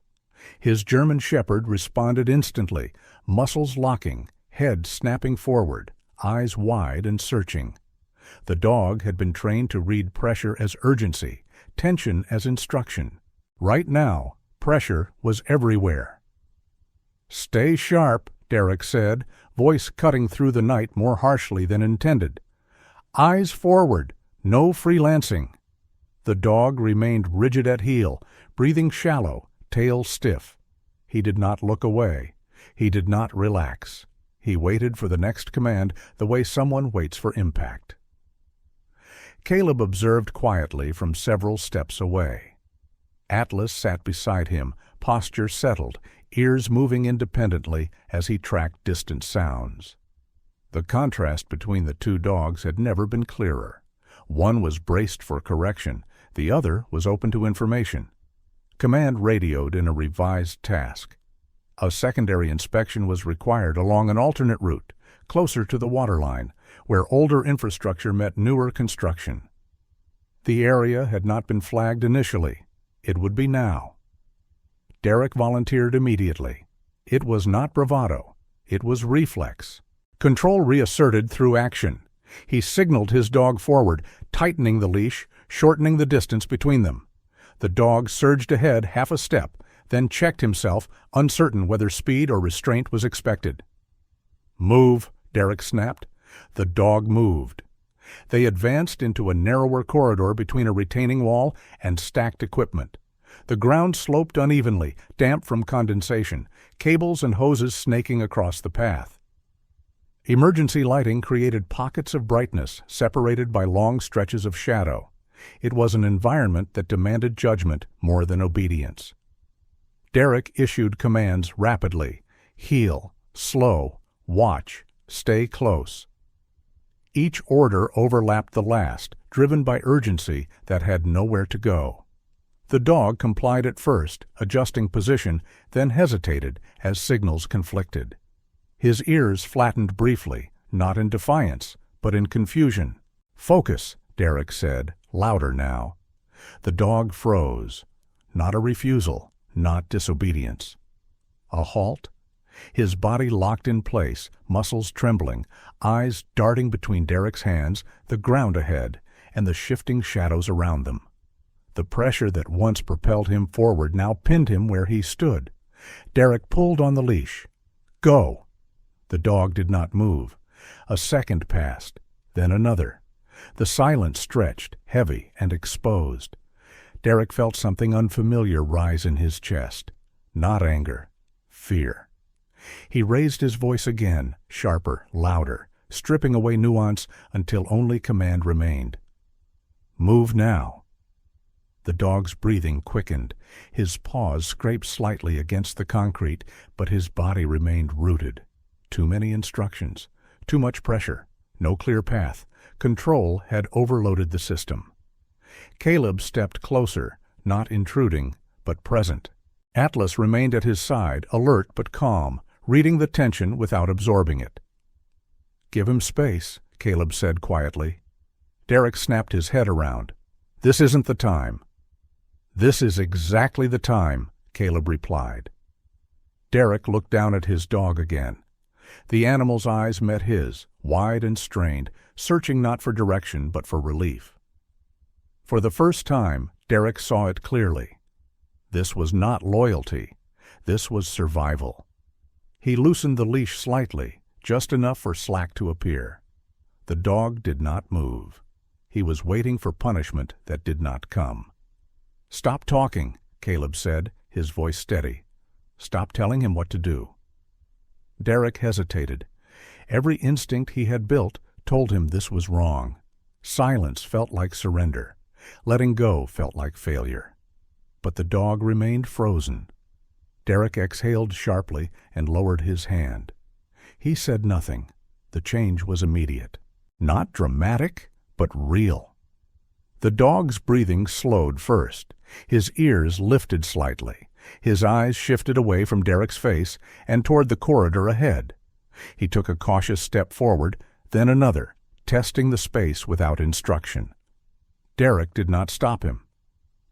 His German shepherd responded instantly, muscles locking, head snapping forward, eyes wide and searching. The dog had been trained to read pressure as urgency, tension as instruction. Right now, pressure was everywhere. "Stay sharp," Derek said, voice cutting through the night more harshly than intended. "Eyes forward, no freelancing." The dog remained rigid at heel, breathing shallow, tail stiff. He did not look away. He did not relax. He waited for the next command the way someone waits for impact. Caleb observed quietly from several steps away. Atlas sat beside him, posture settled, ears moving independently as he tracked distant sounds. The contrast between the two dogs had never been clearer. One was braced for correction, the other was open to information. Command radioed in a revised task. A secondary inspection was required along an alternate route, closer to the waterline, where older infrastructure met newer construction. The area had not been flagged initially. It would be now. Derek volunteered immediately. It was not bravado. It was reflex. Control reasserted through action. He signaled his dog forward, tightening the leash, shortening the distance between them. The dog surged ahead half a step, then checked himself, uncertain whether speed or restraint was expected. "Move," Derek snapped. The dog moved. They advanced into a narrower corridor between a retaining wall and stacked equipment. The ground sloped unevenly, damp from condensation, cables and hoses snaking across the path. Emergency lighting created pockets of brightness separated by long stretches of shadow. It was an environment that demanded judgment more than obedience. Derek issued commands rapidly: heel, slow, watch, stay close. Each order overlapped the last, driven by urgency that had nowhere to go. The dog complied at first, adjusting position, then hesitated as signals conflicted. His ears flattened briefly, not in defiance, but in confusion. "Focus," Derek said, louder now. The dog froze. Not a refusal, not disobedience. A halt? His body locked in place, muscles trembling, eyes darting between Derek's hands, the ground ahead, and the shifting shadows around them. The pressure that once propelled him forward now pinned him where he stood. Derek pulled on the leash. "Go!" The dog did not move. A second passed, then another. The silence stretched, heavy and exposed. Derek felt something unfamiliar rise in his chest. Not anger, fear. He raised his voice again, sharper, louder, stripping away nuance until only command remained. "Move now." The dog's breathing quickened. His paws scraped slightly against the concrete, but his body remained rooted. Too many instructions, too much pressure, no clear path. Control had overloaded the system. Caleb stepped closer, not intruding, but present. Atlas remained at his side, alert but calm, reading the tension without absorbing it. "Give him space," Caleb said quietly. Derek snapped his head around. "This isn't the time." "This is exactly the time," Caleb replied. Derek looked down at his dog again. The animal's eyes met his, wide and strained, searching not for direction but for relief. For the first time, Derek saw it clearly. This was not loyalty. This was survival. He loosened the leash slightly, just enough for slack to appear. The dog did not move. He was waiting for punishment that did not come. "Stop talking," Caleb said, his voice steady. "Stop telling him what to do." Derek hesitated. Every instinct he had built told him this was wrong. Silence felt like surrender. Letting go felt like failure. But the dog remained frozen. Derek exhaled sharply and lowered his hand. He said nothing. The change was immediate. Not dramatic, but real. The dog's breathing slowed first. His ears lifted slightly. His eyes shifted away from Derek's face and toward the corridor ahead. He took a cautious step forward, then another, testing the space without instruction. Derek did not stop him.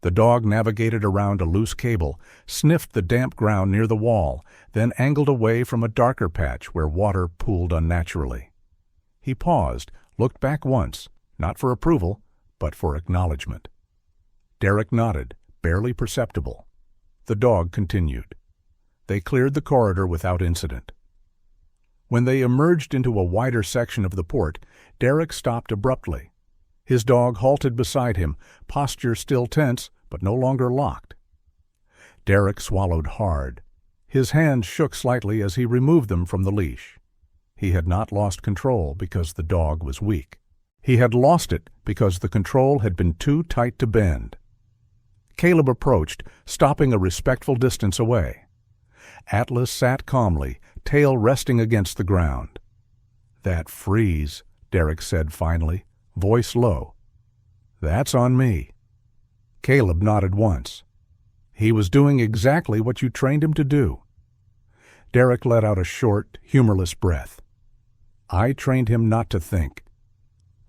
The dog navigated around a loose cable, sniffed the damp ground near the wall, then angled away from a darker patch where water pooled unnaturally. He paused, looked back once, not for approval, but for acknowledgement. Derek nodded, barely perceptible. The dog continued. They cleared the corridor without incident. When they emerged into a wider section of the port, Derek stopped abruptly. His dog halted beside him, posture still tense, but no longer locked. Derek swallowed hard. His hands shook slightly as he removed them from the leash. He had not lost control because the dog was weak. He had lost it because the control had been too tight to bend. Caleb approached, stopping a respectful distance away. Atlas sat calmly, tail resting against the ground. "That freeze," Derek said finally, voice low. "That's on me." Caleb nodded once. "He was doing exactly what you trained him to do." Derek let out a short, humorless breath. "I trained him not to think."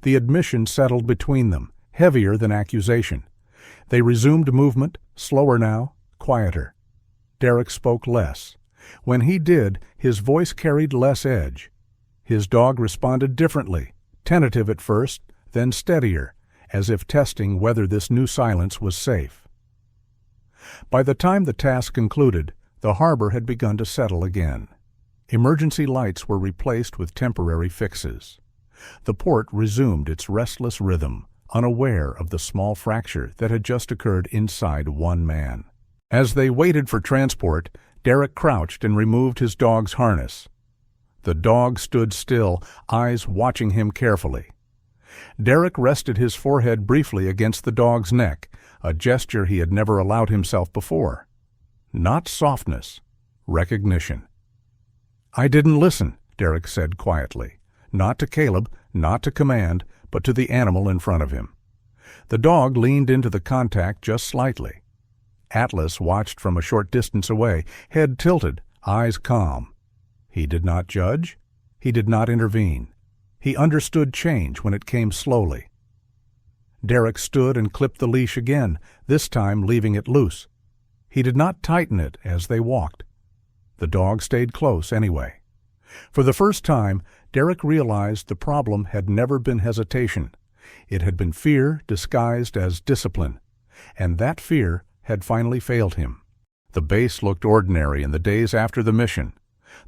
The admission settled between them, heavier than accusation. They resumed movement, slower now, quieter. Derek spoke less. When he did, his voice carried less edge. His dog responded differently, tentative at first, then steadier, as if testing whether this new silence was safe. By the time the task concluded, the harbor had begun to settle again. Emergency lights were replaced with temporary fixes. The port resumed its restless rhythm, unaware of the small fracture that had just occurred inside one man. As they waited for transport, Derek crouched and removed his dog's harness. The dog stood still, eyes watching him carefully. Derek rested his forehead briefly against the dog's neck, a gesture he had never allowed himself before. Not softness, recognition. "I didn't listen," Derek said quietly. Not to Caleb, not to command, but to the animal in front of him. The dog leaned into the contact just slightly. Atlas watched from a short distance away, head tilted, eyes calm. He did not judge. He did not intervene. He understood change when it came slowly. Derek stood and clipped the leash again, this time leaving it loose. He did not tighten it as they walked. The dog stayed close anyway. For the first time, Derek realized the problem had never been hesitation. It had been fear disguised as discipline, and that fear had finally failed him. The base looked ordinary in the days after the mission.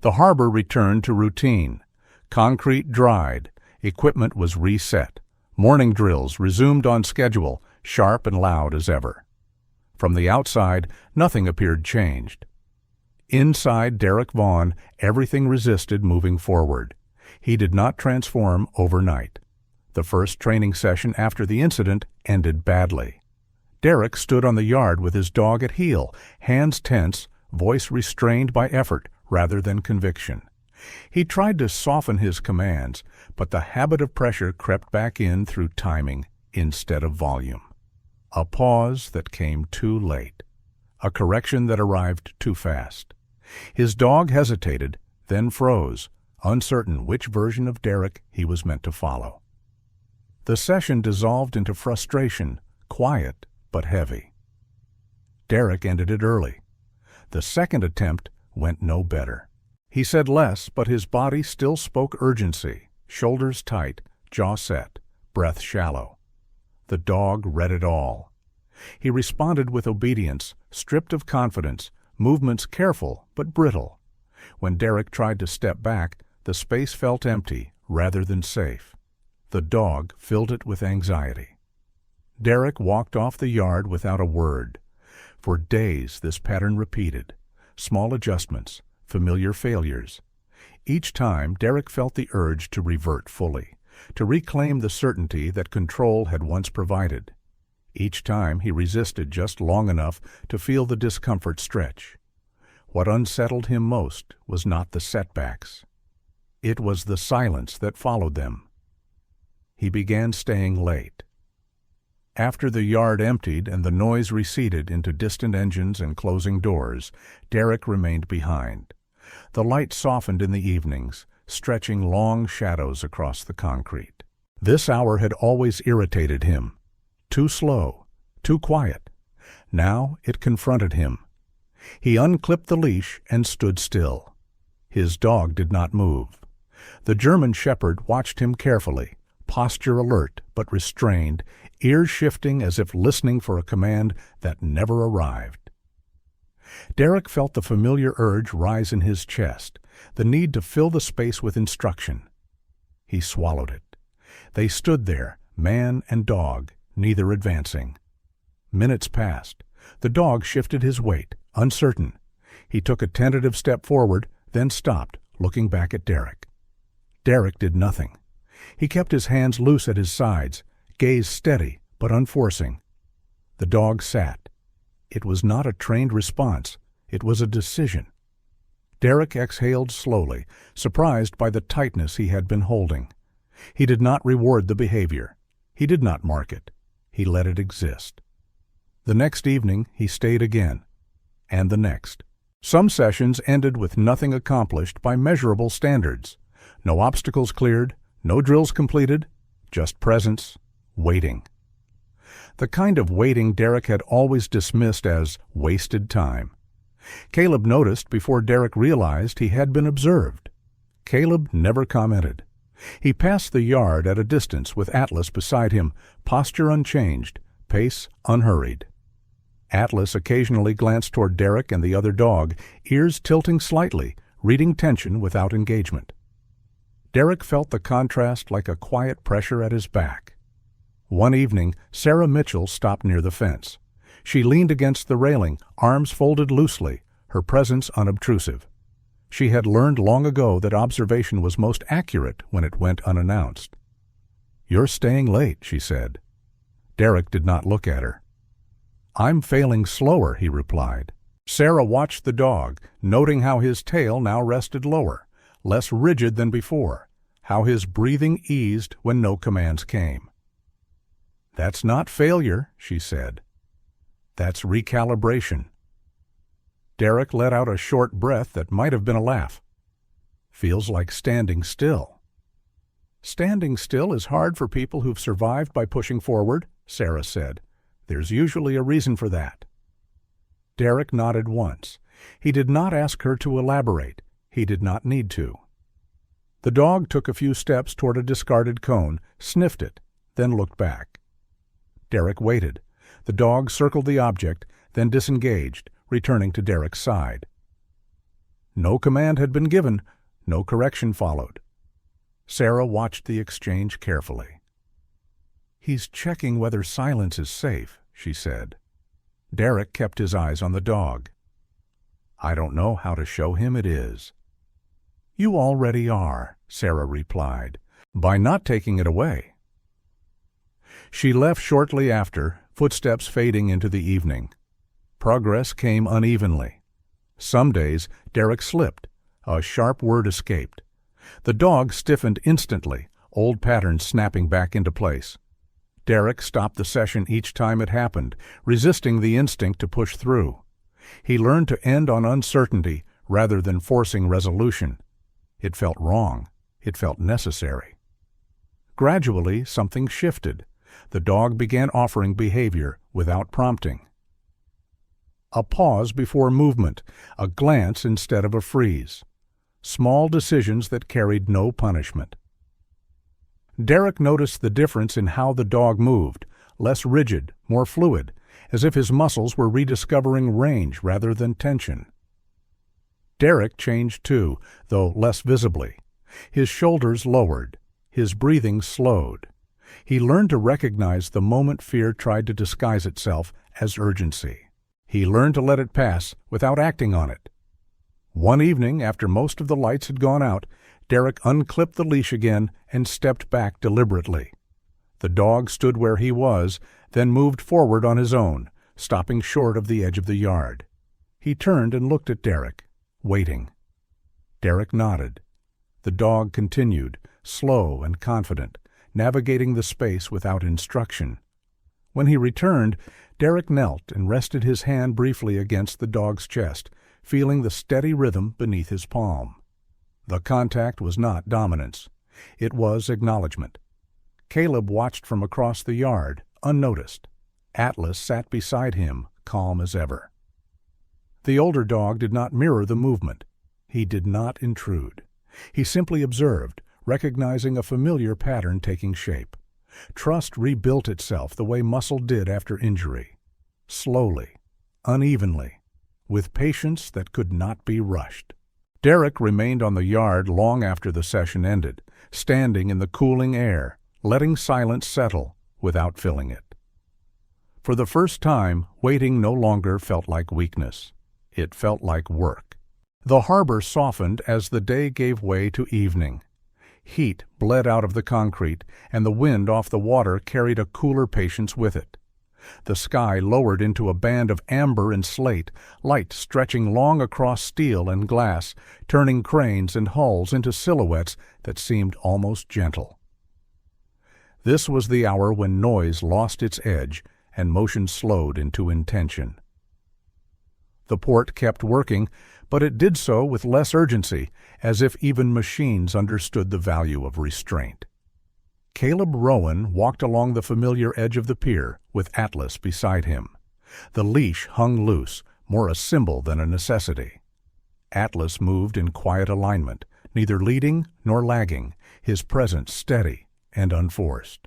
The harbor returned to routine. Concrete dried. Equipment was reset. Morning drills resumed on schedule, sharp and loud as ever. From the outside, nothing appeared changed. Inside Derek Vaughan, everything resisted moving forward. He did not transform overnight. The first training session after the incident ended badly. Derek stood on the yard with his dog at heel, hands tense, voice restrained by effort rather than conviction. He tried to soften his commands, but the habit of pressure crept back in through timing instead of volume. A pause that came too late. A correction that arrived too fast. His dog hesitated, then froze, uncertain which version of Derek he was meant to follow. The session dissolved into frustration, quiet but heavy. Derek ended it early. The second attempt went no better. He said less, but his body still spoke urgency, shoulders tight, jaw set, breath shallow. The dog read it all. He responded with obedience, stripped of confidence, movements careful but brittle. When Derek tried to step back, the space felt empty rather than safe. The dog filled it with anxiety. Derek walked off the yard without a word. For days this pattern repeated. Small adjustments, familiar failures. Each time Derek felt the urge to revert fully, to reclaim the certainty that control had once provided. Each time he resisted just long enough to feel the discomfort stretch. What unsettled him most was not the setbacks. It was the silence that followed them. He began staying late. After the yard emptied and the noise receded into distant engines and closing doors, Derek remained behind. The light softened in the evenings, stretching long shadows across the concrete. This hour had always irritated him. Too slow, too quiet. Now it confronted him. He unclipped the leash and stood still. His dog did not move. The German shepherd watched him carefully, posture alert but restrained, ears shifting as if listening for a command that never arrived. Derek felt the familiar urge rise in his chest, the need to fill the space with instruction. He swallowed it. They stood there, man and dog, neither advancing. Minutes passed. The dog shifted his weight, uncertain. He took a tentative step forward, then stopped, looking back at Derek. Derek did nothing. He kept his hands loose at his sides, gaze steady but unforcing. The dog sat. It was not a trained response. It was a decision. Derek exhaled slowly, surprised by the tightness he had been holding. He did not reward the behavior. He did not mark it. He let it exist. The next evening he stayed again, and the next. Some sessions ended with nothing accomplished by measurable standards. No obstacles cleared, no drills completed, just presence, waiting. The kind of waiting Derek had always dismissed as wasted time. Caleb noticed before Derek realized he had been observed. Caleb never commented. He passed the yard at a distance with Atlas beside him, posture unchanged, pace unhurried. Atlas occasionally glanced toward Derek and the other dog, ears tilting slightly, reading tension without engagement. Derek felt the contrast like a quiet pressure at his back. One evening, Sarah Mitchell stopped near the fence. She leaned against the railing, arms folded loosely, her presence unobtrusive. She had learned long ago that observation was most accurate when it went unannounced. "You're staying late," she said. Derek did not look at her. "I'm failing slower," he replied. Sarah watched the dog, noting how his tail now rested lower, less rigid than before, how his breathing eased when no commands came. "That's not failure," she said. "That's recalibration." Derek let out a short breath that might have been a laugh. "Feels like standing still." "Standing still is hard for people who've survived by pushing forward," Sarah said. "There's usually a reason for that." Derek nodded once. He did not ask her to elaborate. He did not need to. The dog took a few steps toward a discarded cone, sniffed it, then looked back. Derek waited. The dog circled the object, then disengaged, returning to Derek's side. No command had been given, no correction followed. Sarah watched the exchange carefully. "He's checking whether silence is safe," she said. Derek kept his eyes on the dog. I don't know how to show him it is." "You already are," Sarah replied, "by not taking it away." She left shortly after, footsteps fading into the evening. Progress came unevenly. Some days Derek slipped. A sharp word escaped. The dog stiffened instantly, old patterns snapping back into place. Derek stopped the session each time it happened, resisting the instinct to push through. He learned to end on uncertainty rather than forcing resolution. It felt wrong. It felt necessary. Gradually, something shifted. The dog began offering behavior without prompting. A pause before movement, a glance instead of a freeze. Small decisions that carried no punishment. Derek noticed the difference in how the dog moved, less rigid, more fluid, as if his muscles were rediscovering range rather than tension. Derek changed too, though less visibly. His shoulders lowered. His breathing slowed. He learned to recognize the moment fear tried to disguise itself as urgency. He learned to let it pass without acting on it. One evening, after most of the lights had gone out, Derek unclipped the leash again and stepped back deliberately. The dog stood where he was, then moved forward on his own, stopping short of the edge of the yard. He turned and looked at Derek, waiting. Derek nodded. The dog continued, slow and confident, navigating the space without instruction. When he returned, Derek knelt and rested his hand briefly against the dog's chest, feeling the steady rhythm beneath his palm. The contact was not dominance. It was acknowledgement. Caleb watched from across the yard, unnoticed. Atlas sat beside him, calm as ever. The older dog did not mirror the movement. He did not intrude. He simply observed, recognizing a familiar pattern taking shape. Trust rebuilt itself the way muscle did after injury. Slowly, unevenly, with patience that could not be rushed. Derek remained on the yard long after the session ended, standing in the cooling air, letting silence settle without filling it. For the first time, waiting no longer felt like weakness. It felt like work. The harbor softened as the day gave way to evening. Heat bled out of the concrete, and the wind off the water carried a cooler patience with it. The sky lowered into a band of amber and slate, light stretching long across steel and glass, turning cranes and hulls into silhouettes that seemed almost gentle. This was the hour when noise lost its edge and motion slowed into intention. The port kept working, but it did so with less urgency, as if even machines understood the value of restraint. Caleb Rowan walked along the familiar edge of the pier, with Atlas beside him. The leash hung loose, more a symbol than a necessity. Atlas moved in quiet alignment, neither leading nor lagging, his presence steady and unforced.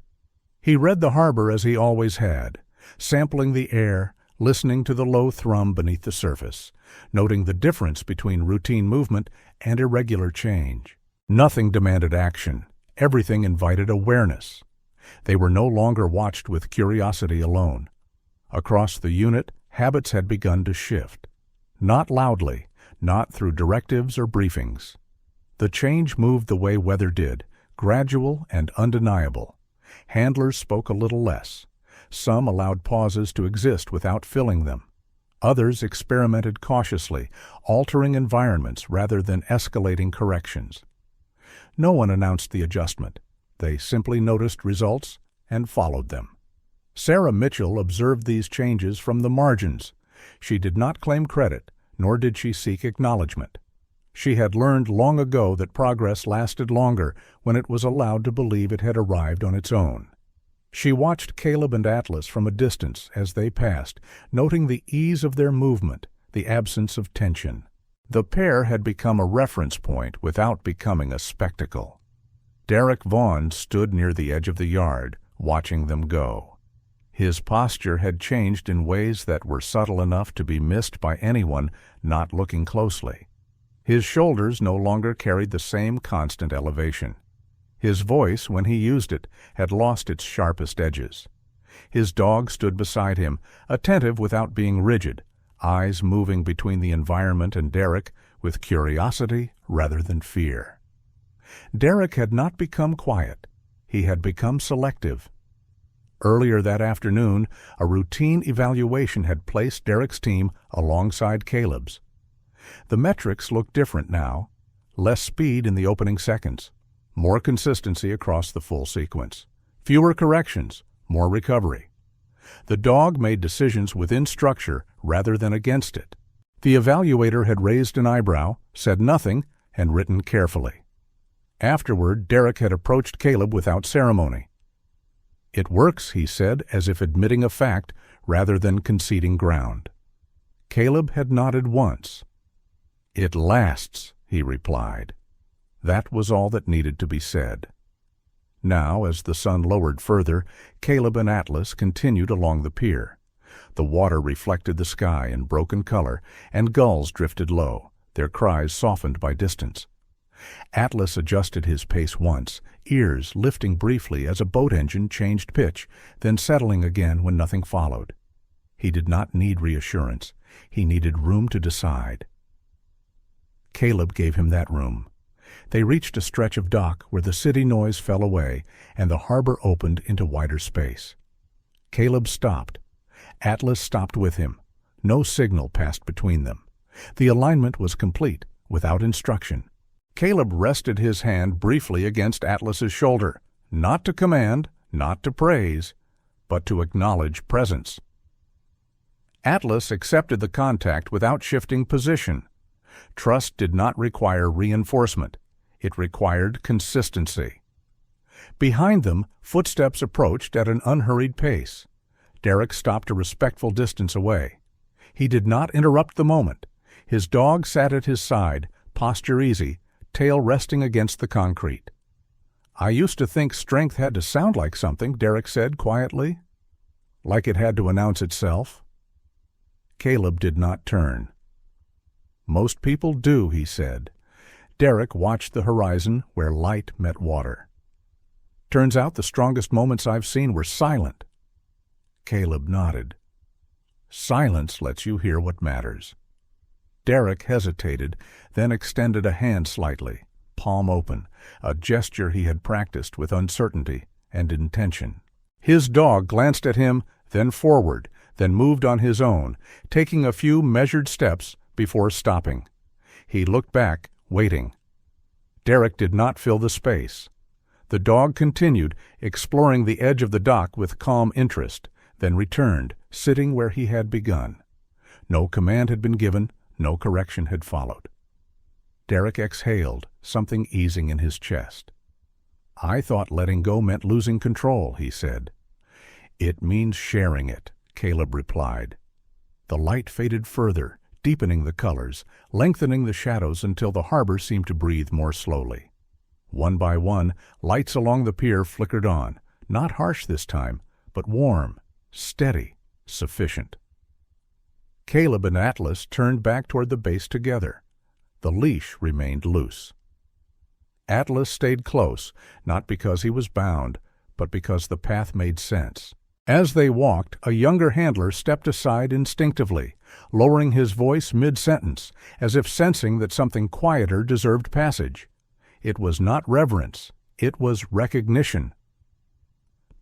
He read the harbor as he always had, sampling the air, listening to the low thrum beneath the surface, noting the difference between routine movement and irregular change. Nothing demanded action. Everything invited awareness. They were no longer watched with curiosity alone. Across the unit, habits had begun to shift. Not loudly, not through directives or briefings. The change moved the way weather did, gradual and undeniable. Handlers spoke a little less. Some allowed pauses to exist without filling them. Others experimented cautiously, altering environments rather than escalating corrections. No one announced the adjustment. They simply noticed results and followed them. Sarah Mitchell observed these changes from the margins. She did not claim credit, nor did she seek acknowledgement. She had learned long ago that progress lasted longer when it was allowed to believe it had arrived on its own. She watched Caleb and Atlas from a distance as they passed, noting the ease of their movement, the absence of tension. The pair had become a reference point without becoming a spectacle. Derek Vaughn stood near the edge of the yard, watching them go. His posture had changed in ways that were subtle enough to be missed by anyone not looking closely. His shoulders no longer carried the same constant elevation. His voice, when he used it, had lost its sharpest edges. His dog stood beside him, attentive without being rigid, eyes moving between the environment and Derek with curiosity rather than fear. Derek had not become quiet. He had become selective. Earlier that afternoon, a routine evaluation had placed Derek's team alongside Caleb's. The metrics looked different now. Less speed in the opening seconds, more consistency across the full sequence, fewer corrections, more recovery. The dog made decisions within structure rather than against it. The evaluator had raised an eyebrow, said nothing, and written carefully. Afterward, Derek had approached Caleb without ceremony. "It works," he said, as if admitting a fact rather than conceding ground. Caleb had nodded once. "It lasts," he replied. That was all that needed to be said. Now, as the sun lowered further, Caleb and Atlas continued along the pier. The water reflected the sky in broken color, and gulls drifted low, their cries softened by distance. Atlas adjusted his pace once, ears lifting briefly as a boat engine changed pitch, then settling again when nothing followed. He did not need reassurance. He needed room to decide. Caleb gave him that room. They reached a stretch of dock where the city noise fell away and the harbor opened into wider space. Caleb stopped. Atlas stopped with him. No signal passed between them. The alignment was complete, without instruction. Caleb rested his hand briefly against Atlas's shoulder, not to command, not to praise, but to acknowledge presence. Atlas accepted the contact without shifting position. Trust did not require reinforcement. It required consistency. Behind them, footsteps approached at an unhurried pace. Derek stopped a respectful distance away. He did not interrupt the moment. His dog sat at his side, posture easy, tail resting against the concrete. "I used to think strength had to sound like something," Derek said quietly. "Like it had to announce itself?" Caleb did not turn. "Most people do," he said. Derek watched the horizon where light met water. "Turns out the strongest moments I've seen were silent." Caleb nodded. "Silence lets you hear what matters." Derek hesitated, then extended a hand slightly, palm open, a gesture he had practiced with uncertainty and intention. His dog glanced at him, then forward, then moved on his own, taking a few measured steps before stopping. He looked back, waiting. Derek did not fill the space. The dog continued, exploring the edge of the dock with calm interest, then returned, sitting where he had begun. No command had been given, no correction had followed. Derek exhaled, something easing in his chest. "I thought letting go meant losing control," he said. "It means sharing it," Caleb replied. The light faded further, deepening the colors, lengthening the shadows until the harbor seemed to breathe more slowly. One by one, lights along the pier flickered on, not harsh this time, but warm, steady, sufficient. Caleb and Atlas turned back toward the base together. The leash remained loose. Atlas stayed close, not because he was bound, but because the path made sense. As they walked, a younger handler stepped aside instinctively, lowering his voice mid-sentence, as if sensing that something quieter deserved passage. It was not reverence, it was recognition.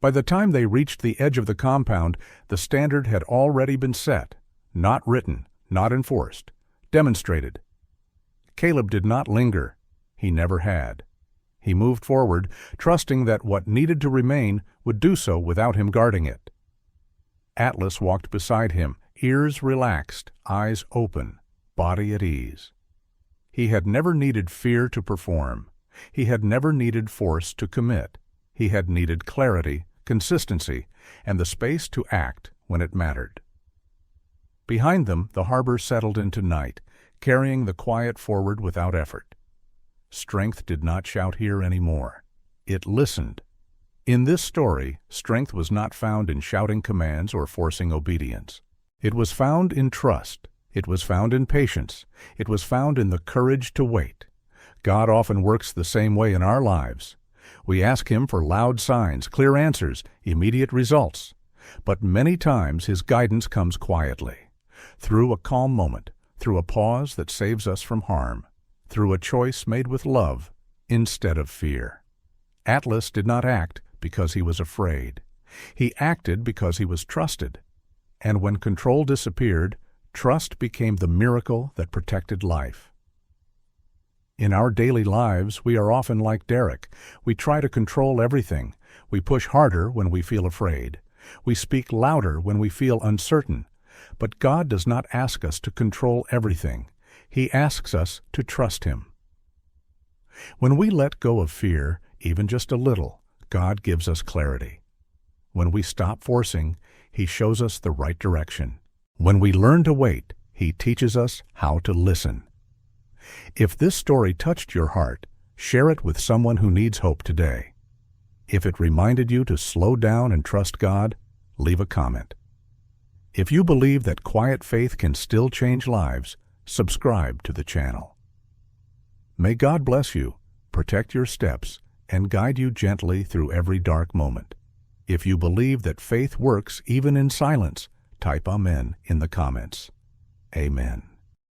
By the time they reached the edge of the compound, the standard had already been set. Not written, not enforced, demonstrated. Caleb did not linger. He never had. He moved forward, trusting that what needed to remain would do so without him guarding it. Atlas walked beside him, ears relaxed, eyes open, body at ease. He had never needed fear to perform. He had never needed force to commit. He had needed clarity, consistency, and the space to act when it mattered. Behind them, the harbor settled into night, carrying the quiet forward without effort. Strength did not shout here anymore. It listened. In this story, strength was not found in shouting commands or forcing obedience. It was found in trust. It was found in patience. It was found in the courage to wait. God often works the same way in our lives. We ask Him for loud signs, clear answers, immediate results. But many times His guidance comes quietly. through a calm moment, through a pause that saves us from harm, through a choice made with love instead of fear. Atlas did not act because he was afraid. He acted because he was trusted. And when control disappeared, trust became the miracle that protected life. In our daily lives, we are often like Derek. We try to control everything. We push harder when we feel afraid. We speak louder when we feel uncertain. But God does not ask us to control everything. He asks us to trust Him. When we let go of fear, even just a little, God gives us clarity. When we stop forcing, He shows us the right direction. When we learn to wait, He teaches us how to listen. If this story touched your heart, share it with someone who needs hope today. If it reminded you to slow down and trust God, leave a comment. If you believe that quiet faith can still change lives, subscribe to the channel. May God bless you, protect your steps, and guide you gently through every dark moment. If you believe that faith works even in silence, type Amen in the comments. Amen.